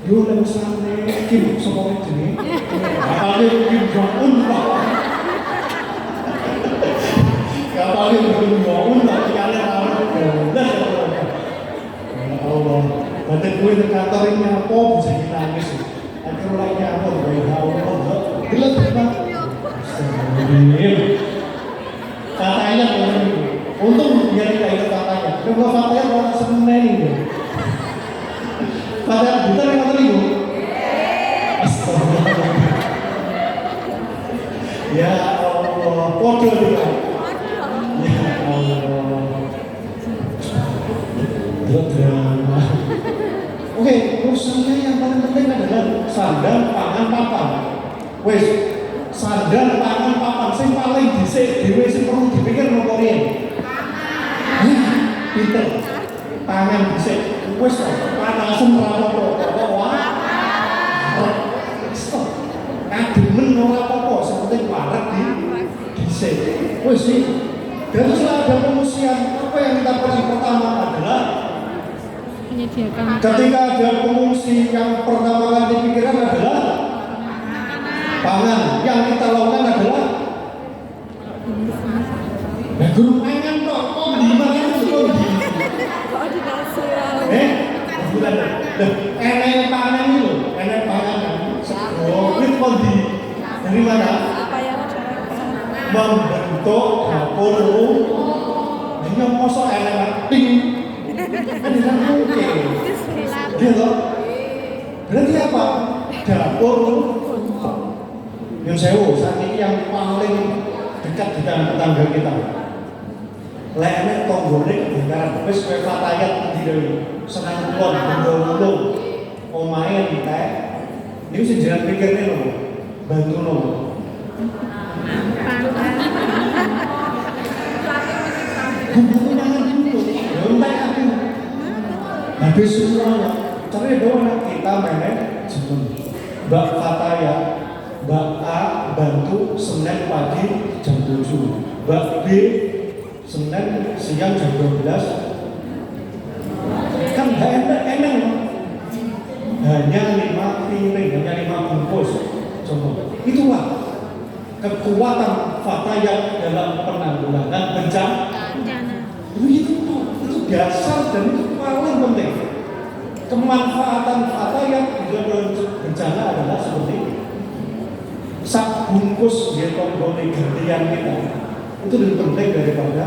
Yo lek mesakne Kim sapa jenenge? Akale Kim Jong Un Pak. Kapalnya berbangun, tapi kalian harus Allah. Berarti gue di kantor ini apa bisa nangis? Akhirnya lagi apa? Ya Allah, gelap banget. Katanya untung dia tidak ingat katanya. Kalau katanya orang seneng ini. Katanya bukan yang kata ibu. Astagfirullah. Ya Allah, bodoh dia. Drama. Oke, urusannya yang paling penting adalah sandang, pangan, papan. Wes, sandang, pangan, papan. Sing paling dhisik dhewe sing perlu dipikir nopo riyen? Pinter. Pangan dhisik. Wes panasen ora apa-apa. Wah. Stop. Kademen ora apa-apa, sing penting warak dhisik. Wes sih. Dan setelah ada pengungsian, apa yang kita pertama adalah Menyediakan. ketika ada pengungsi yang pertama kali dipikirkan adalah pangan. Yang kita lakukan adalah guru pangan kok di mana itu? Koordinasi. Bukan. Enek pangan itu, enek pangan. Oh, itu kondi dari mana? Apa yang masyarakat? Membentuk dapur umum. Ini mosok enek ting. Kan tidak mungkin. Gitu. Berarti apa? Dapur yang sewu saat ini yang paling dekat di tetangga kita. Lek tonggone kebongkaran wis kowe fatayat ndi dhewe. Senang kulon, bendong-bendong. Omahe ditek. Niku sing jenengan pikirne lho. bantu nopo. Bantu mangan dulu. Ya entek aku. Habis semuanya. Cari doang kita manajemen. Mbak Fataya, Mbak A bantu Senin pagi jam 7, Mbak B Senin siang jam 12. Kan enak hanya 5 piring, hanya 5 bungkus. Contoh, itulah kekuatan Fataya dalam penanggulangan bencana. Itu dasar dan itu paling penting. Kemanfaatan Fataya dalam bencana adalah seperti ini. Sak bungkus dia tonggone gantian kita itu lebih penting daripada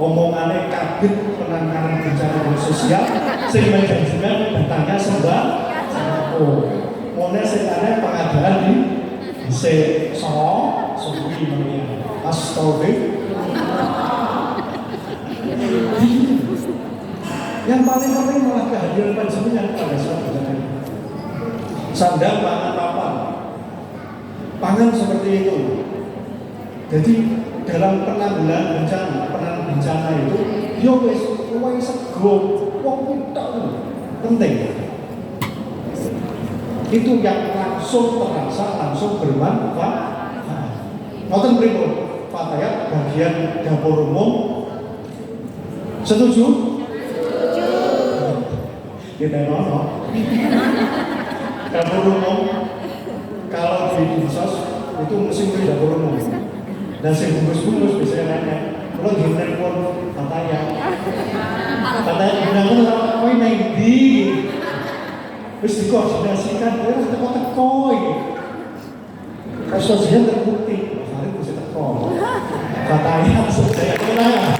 omongannya kabit penanganan bencana sosial sehingga janjikan datangnya sembako. Mone sekane pengadaan di sesuwi namanya astagfirullah. Yang paling penting malah kehadiran panjenengan pada saat bencana. Sandang pangan papan, pangan seperti itu. Jadi dalam penanggulangan bencana itu, yo wis kowe sego, wong pitok penting. Itu yang langsung terasa, langsung bermanfaat. Ngoten pripun? Fataya bagian dapur umum. Setuju? Kita nono. Dapur umum kalau di Dinsos itu mesti di dapur umum. Dan saya bungkus-bungkus biasanya nanya, kalau gimana pun Fataya gimana pun kowe nang ndi? Wis dikoordinasikan, terus teko-teko iki. Prosesnya terbukti, hari bisa teko. Fataya saya kenal.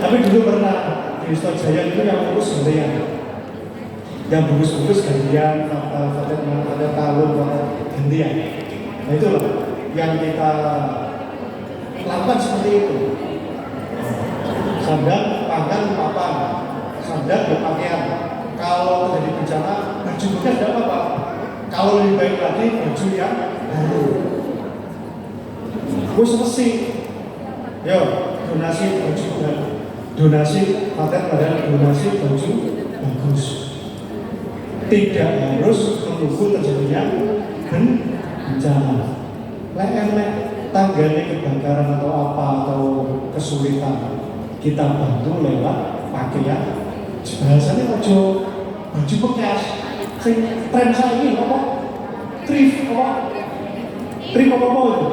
Tapi dulu pernah di Ustaz Jaya itu yang urus gantian, yang bungkus-bungkus gantian, pada tahun gantian. Nah itulah yang kita lakukan seperti itu. Sandang, pangan, papan, sandang dan pakaian. Kalau terjadi bencana, baju bekas tidak apa-apa. Kalau lebih baik lagi, baju yang baru. Gue resik, yo donasi baju baru. Donasi paten pada donasi baju bagus. Tidak harus menunggu terjadinya bencana. Lek tanggane kebakaran atau apa atau kesulitan, kita bantu lewat pakaian. Bahasanya baju bekas. Sing tren saiki apa? Thrift apa? Thrift apa itu?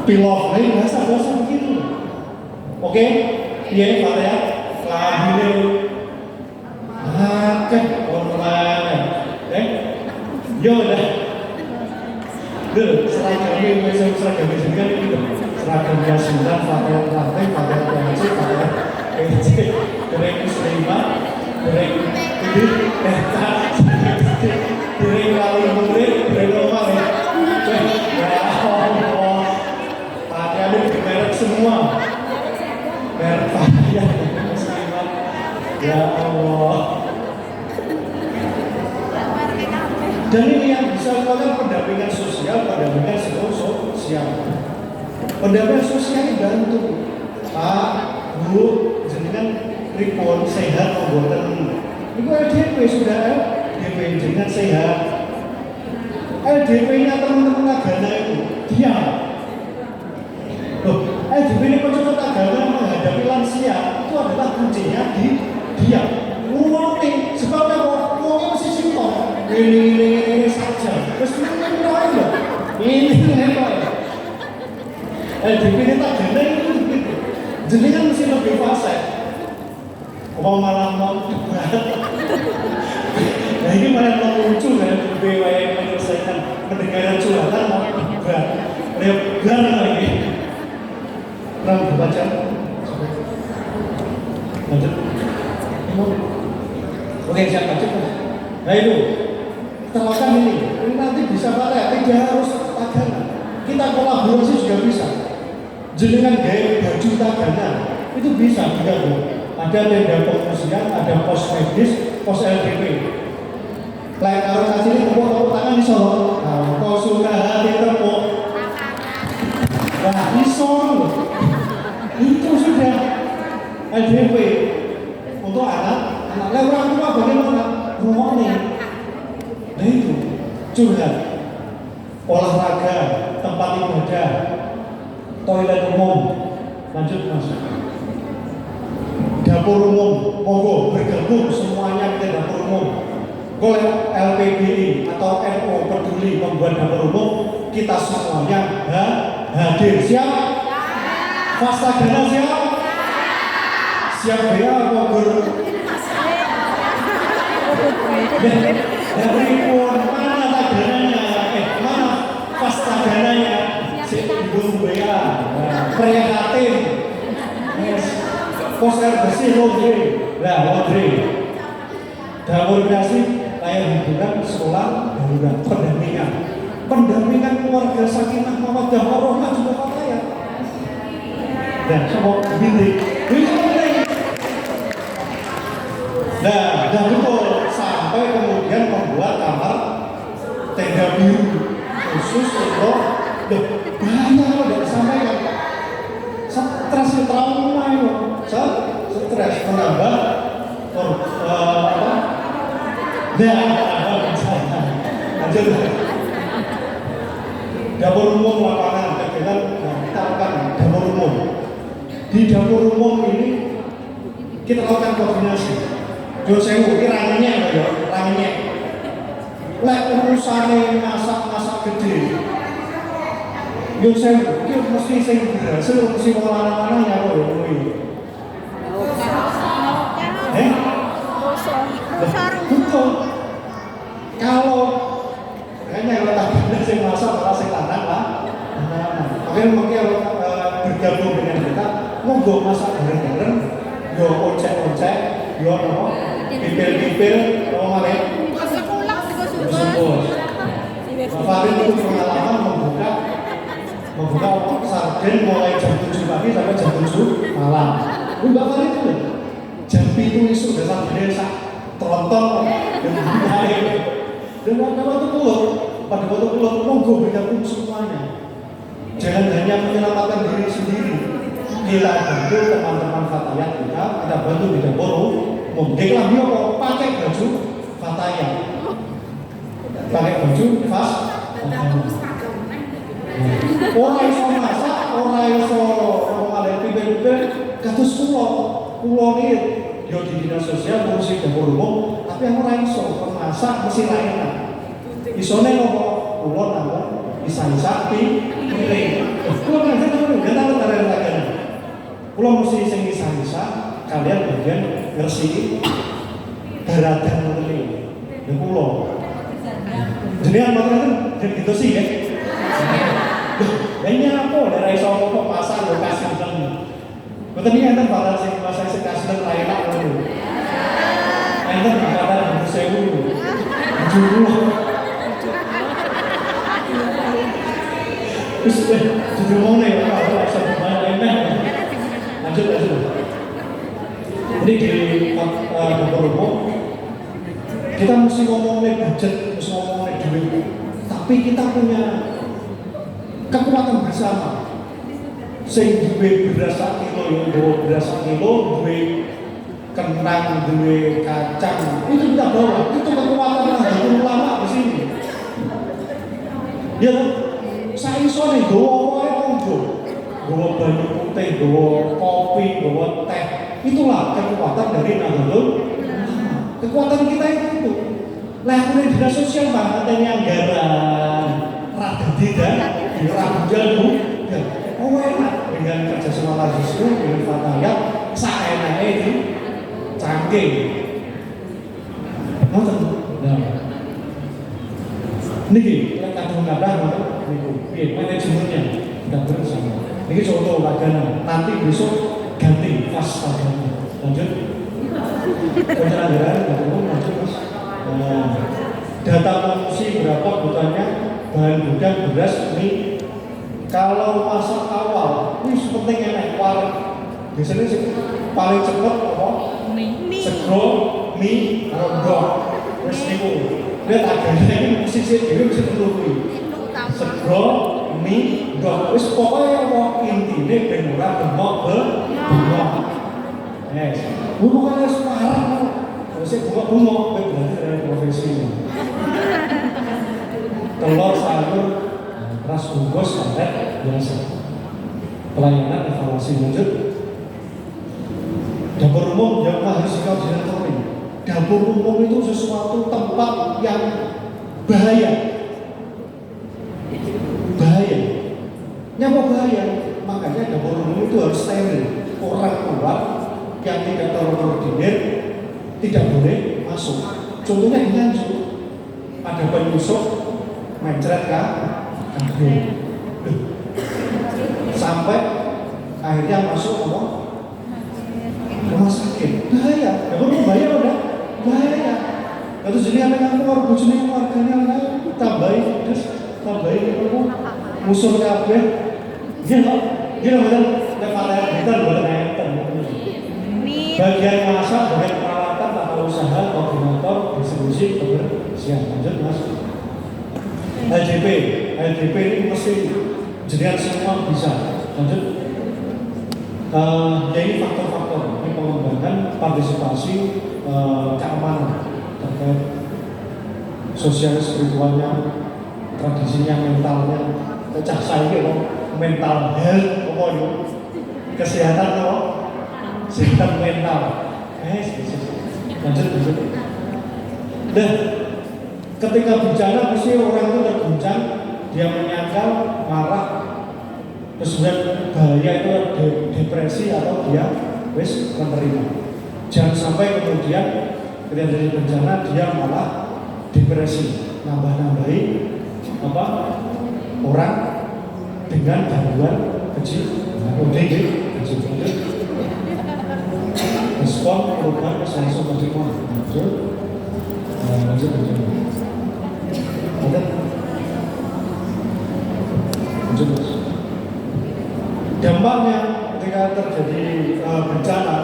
Pilot, ini bahasa begitu. Oke, iya Pak ya. Lahirnya akeh online. Yo dah. Seragam ini kan itu. Seragam Yasindan, pakaian lantai, pakaian pengaji, pakaian PC, goreng muslimah, goreng ini, goreng kali murid, goreng normal ya. Merek semua, merek pakaian muslimat, ya Allah. Dan ini yang bisa melakukan pendampingan sosial, pendampingan sosial. Pendampingan sosial bantu, Pak, Bu, jenengan pripun sehat pembuatan. Ibu LDP sudah LDP jenengan sehat. LDP-nya teman-teman agama itu diam. LDP ini konsep agama menghadapi lansia itu adalah kuncinya di diam. Ngomongin sebabnya ngomongnya mesti simpel. Ini saja. Terus ini loh. LDP ini tak ganda itu begitu. Jadi kan mesti lebih fase. Apa malah mau berat. Nah ini malah mau muncul kan LDP yang menyelesaikan pendengaran curhatan mau berat. Berat lagi. Pernah baca? Lanjut. Oke, siap baca. Nah itu, terlakan ini nanti bisa pakai, tidak harus tagana. Kita kolaborasi juga bisa. Jenengan gaya baju tagana itu bisa juga loh. ada tenda pengungsian, ada pos medis, pos LDP. Lain karo kasih tepuk tangan iso. Nah, kau suka hati tepuk. Nah, iso. Itu sudah LDP untuk anak. Nah, orang tua bagaimana? Rumah nih. Nah itu curhat, olahraga, tempat ibadah, toilet umum, lanjut mas. Dapur umum, monggo bergabung semuanya ke dapur umum. Oleh LPGI atau NU peduli membuat dapur umum, kita semuanya hadir. Siap? Fastagana siap? Siap ya, monggo. Dari pun mana tagananya? Mana fastagananya? Si ibu bea, prihatin. Pos air bersih laundry, laundry. Dapur nasi, layar hiburan, sekolah, darurat, pendampingan keluarga sakinah mawaddah warahmah juga pakaian. Dan semua ini penting. Nah, dan betul sampai kemudian membuat kamar tenda biru khusus untuk banyak udah disampaikan. Stres trauma itu, stres menambah apa? Nah, misalnya, lanjut. Dapur umum lapangan kegiatan kita lakukan dapur umum. Di dapur umum ini kita lakukan koordinasi. Yo sewu iki rangene ya, rangene. Lek urusane masak gede. Yo sewu iki mesti sing berhasil mesti wong lanang ya kok kuwi. Betul. Kalau kayaknya kalau tak sing masak malah sing lanang lah. Mungkin bergabung dengan kita, monggo masak bareng-bareng, yo ojek-ojek, yo apa? Pipil-pipil, apa malih? Sekolah juga Syukur. Farid itu pengalaman membuka sarden mulai jam 7 pagi sampai jam 7 malam. Mbak Farid itu jam 7 isu udah sarden sak tronton dan waktu pulau monggo bergabung semuanya. Jangan hanya menyelamatkan diri sendiri. Kita bantu teman-teman Fatayat kita bantu di dapur umum. Deklam dia kok pakai baju Fatayat, pakai baju fas. Orang iso masak, orang iso ngomongin pimpin-pimpin, kados pulau ini yo di dinas sosial ngurusi dapur umum, tapi orang iso masak mesti lain. Isone ngomong pulau nambah bisa-bisa piring. Pulau kan nggak tahu cara-caranya. Pulau mesti sing bisa kalian bagian ngersi daratan ini di pulau. Jadi apa kan gitu sih ya? Ini apa? Dari soal kok pasar lokasi dan betul ini enten pada sing pasar sekasih dan lain-lain dulu. Enten pada sewu jumlah. Terus jujur mau nih, kalau asal gimana? Lanjut. Jadi di dapur umum kita mesti ngomongin budget, mesti ngomongin duit, tapi kita punya kekuatan bersama. Sing duwe beras sak kilo, yang bawa beras sak kilo, duwe kentang, duwe kacang, itu kita bawa. Itu kekuatan Nahdlatul Ulama di sini. Ya, saya iso nih bawa monggo. Bawa banyu putih, bawa kopi, bawa teh. Itulah kekuatan dari Nahdlatul Ulama. Kekuatan kita itu. Lah kemudian dinas sosial banget ini anggaran rada tidak dirabujan bu. Oh enak dengan kerjasama mahasiswa dengan Fatayat saenake di cangking. Ngoten. Nah. Niki lek kadung kathah ngoten niku. Piye manajemennya kita bersama. Niki contoh lagana. Nanti besok ganti Fastagana. Lanjut. Anggaran lanjut Mas. Nah, data pengungsi berapa butuhnya bahan gudang beras mie. Kalau masa awal, ini seperti enak warung. Biasanya sih paling cepat apa? Sego, mie, rondok. Wis niku. Lihat agane iki sisih dhewe mesti perlu kuwi. Sego, mie, rondok. Wis pokoke apa intine ben ora bengok bengok. Bukan harus parah. Saya bengok berarti dari profesi. Telur, sayur, ras bungkus, sampai biasa. Pelayanan evaluasi lanjut. Dapur umum yang harus kau dilakukan. Dapur umum itu sesuatu tempat yang bahaya. Bahaya. Nyapa bahaya? Makanya dapur umum itu harus steril. Orang keluar yang tidak terkoordinir tidak boleh masuk. Contohnya di Nganjuk ada penyusup mencret kabel sampai akhirnya masuk rumah sakit. Bahaya. Dapur umum bahaya udah bahaya. Lalu jadi apa yang keluar bujuni warganya tambahin terus tambahin apa musuh kabel. Gila betul. Lepas kita boleh naik. Bagian masak, bagian peralatan, tata usaha, koordinator, distribusi, kebersihan. Lanjut mas. LDP ini mesti jenengan semua bisa. Lanjut. Jadi faktor-faktor ini pengembangan partisipasi keamanan terkait sosial spiritualnya, tradisinya, mentalnya, cah saya mental health, pokoknya kesehatan loh. Kesehatan mental. Lanjut. Dan ketika bicara mesti orang itu terguncang, dia menyangkal, marah, terus bahaya itu depresi atau dia wis menerima. Jangan sampai kemudian ketika jadi bencana dia malah depresi, nambah-nambahi orang dengan gangguan kecil. Kecil. Respon perubahan langsung menerima. Lanjut. Dampaknya ketika terjadi bencana,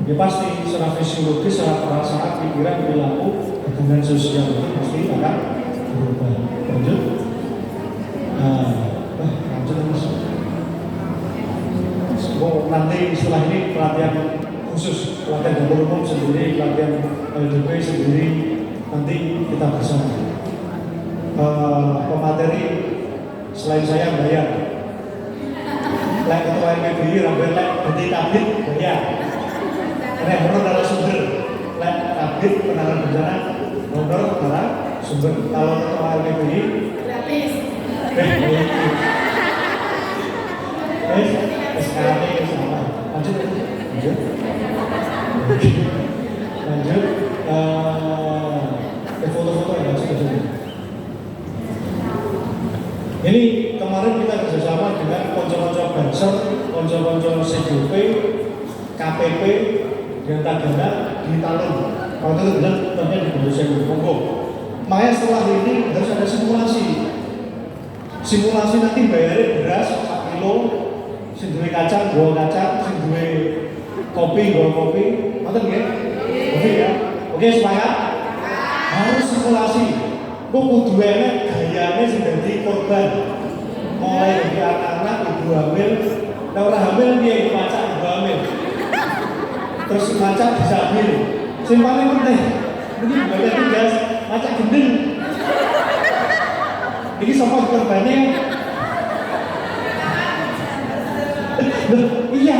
ya pasti secara fisiologis, secara perasaan, pikiran, perilaku, hubungan sosial itu pasti akan berubah. Lanjut. Nanti setelah ini pelatihan khusus, pelatihan dapur umum sendiri, pelatihan LDP sendiri, nanti kita bersama. Pemateri selain saya bayar. Lek ketua MPBI, Rambil lek ganti kabit bayar. Karena honor adalah sumber. Lek kabit penanganan bencana, honor adalah sumber. Kalau ketua MPBI gratis. Sekarang sama. Lanjut. Foto-foto yang lanjut. Ini kemarin kita kerjasama dengan konco-konco Banser, konco-konco CGP, KPP, dan Tagana di Talun. Kalau itu bilang tentunya di Indonesia Monggo. Makanya setelah ini harus ada simulasi. Simulasi nanti bayarnya beras 1 kilo, sing duwe kacang, bawa kacang, sing duwe kopi, bawa kopi. Ngerti nggih? Oke ya. Oke, semangat. Harus simulasi. Kok kudu enek gayane sing dadi korban. Mulai dari anak-anak, ibu hamil, ora hamil piye macak ibu hamil. Terus macak disambil. Sing paling penting, iki bagian tugas macak gendeng. Iki sapa korbane? Iya,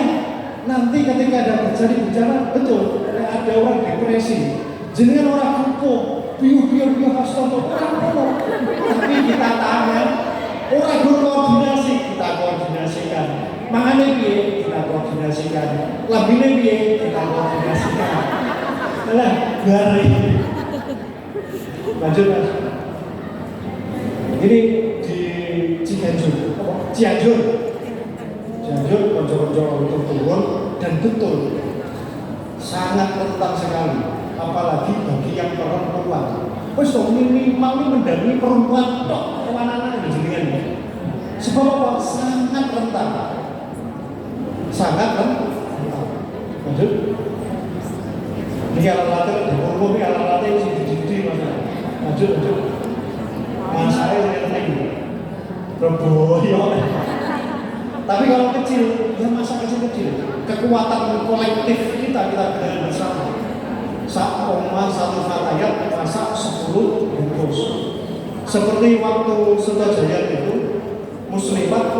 nanti ketika ada terjadi bencana, betul, ada orang depresi, jenengan orang kumpul, piu hastonto, tapi kita tangan, orang berkoordinasi, kita koordinasikan, makanya piye kita koordinasikan, lebihnya piye kita koordinasikan, nah, gari, lanjut mas, ini di Cianjur, konco-konco itu turun dan betul sangat rentan sekali, apalagi bagi yang perempuan. Wes minimal mendampingi perempuan tok anak-anak jenengan. Sebab apa? Sangat rentan. Lanjut. Ini alat-alatnya di Purwo ini alat-alatnya yang di mas. Maju. Mas saya yang penting. Reboyo. Tapi kalau kecil, ya masa kecil-kecil. Kekuatan kolektif kita benar bersama. Satu fatayat masak 10 bungkus. Seperti waktu Sutajaya itu, muslimat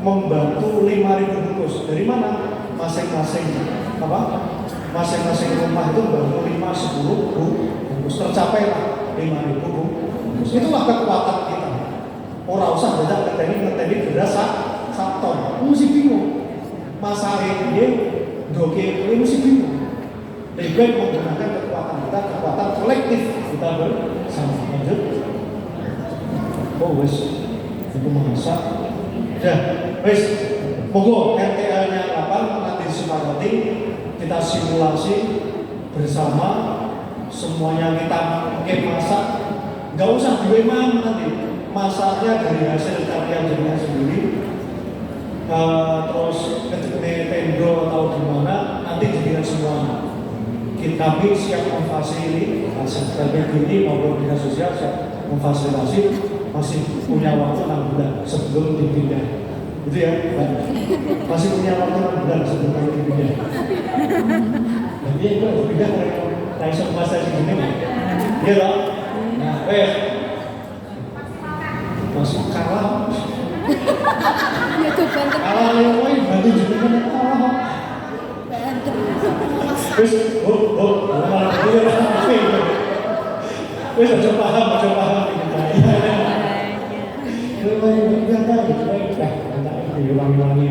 membantu 5.000 bungkus. Dari mana? Masing-masing rumah itu bantu 5-10 bungkus. Tercapailah 5.000 bungkus. Itulah kekuatan kita. Orang usah banyak ngeteni beras sak ton. Mesti bingung. Masalah ini doke ini mesti bingung. Lebih baik menggunakan kekuatan kita, kekuatan kolektif kita bersama. Lanjut. Oh wes, itu masak. Dah, wes. Monggo RTL-nya 8 nanti sepakati kita simulasi bersama semuanya kita mungkin masak. Gak usah diweman nanti masaknya dari hasil karya jenengan sendiri. Terus ketika tendo atau gimana nanti diberikan semuanya. Kami siap memfasilitasi ini maupun dinas sosial siap memfasilitasi, masih punya waktu 6 bulan sebelum dipindah. Gitu ya, Pak? Masih punya waktu 6 bulan sebelum dipindah. Jadi itu pindah ke langsung masa segini, iya loh. Nah, masuk kalah. Kalah lewoi bantu jenengan kalah. Wes, wes aja paham diulangi.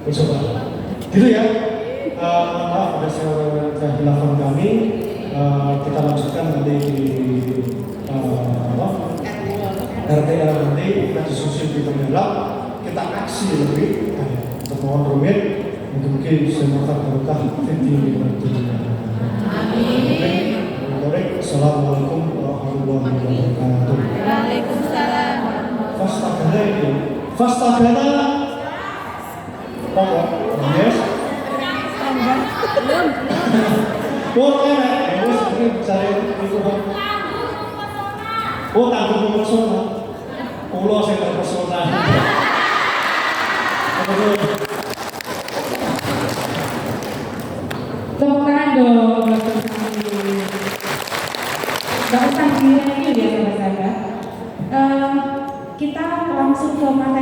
Coba. Gitu ya. Maaf ada kehilafan kami. Kita lanjutkan nanti di RTL nanti kita diskusi di dalam, kita aksi lebih untuk mohon rumit untuk mungkin semoga berkah video di dunia. Amin. Assalamualaikum warahmatullahi wabarakatuh. Waalaikumsalam. Fastagana itu. Fastagana. Oh, yes. Belum. Boleh, ya wes cari itu. Oh, tanggung mempesona. Pulau saya terpesona. Tepuk tangan dong. Gak usah diri ya sahabat-sahabat. Kita langsung ke materi.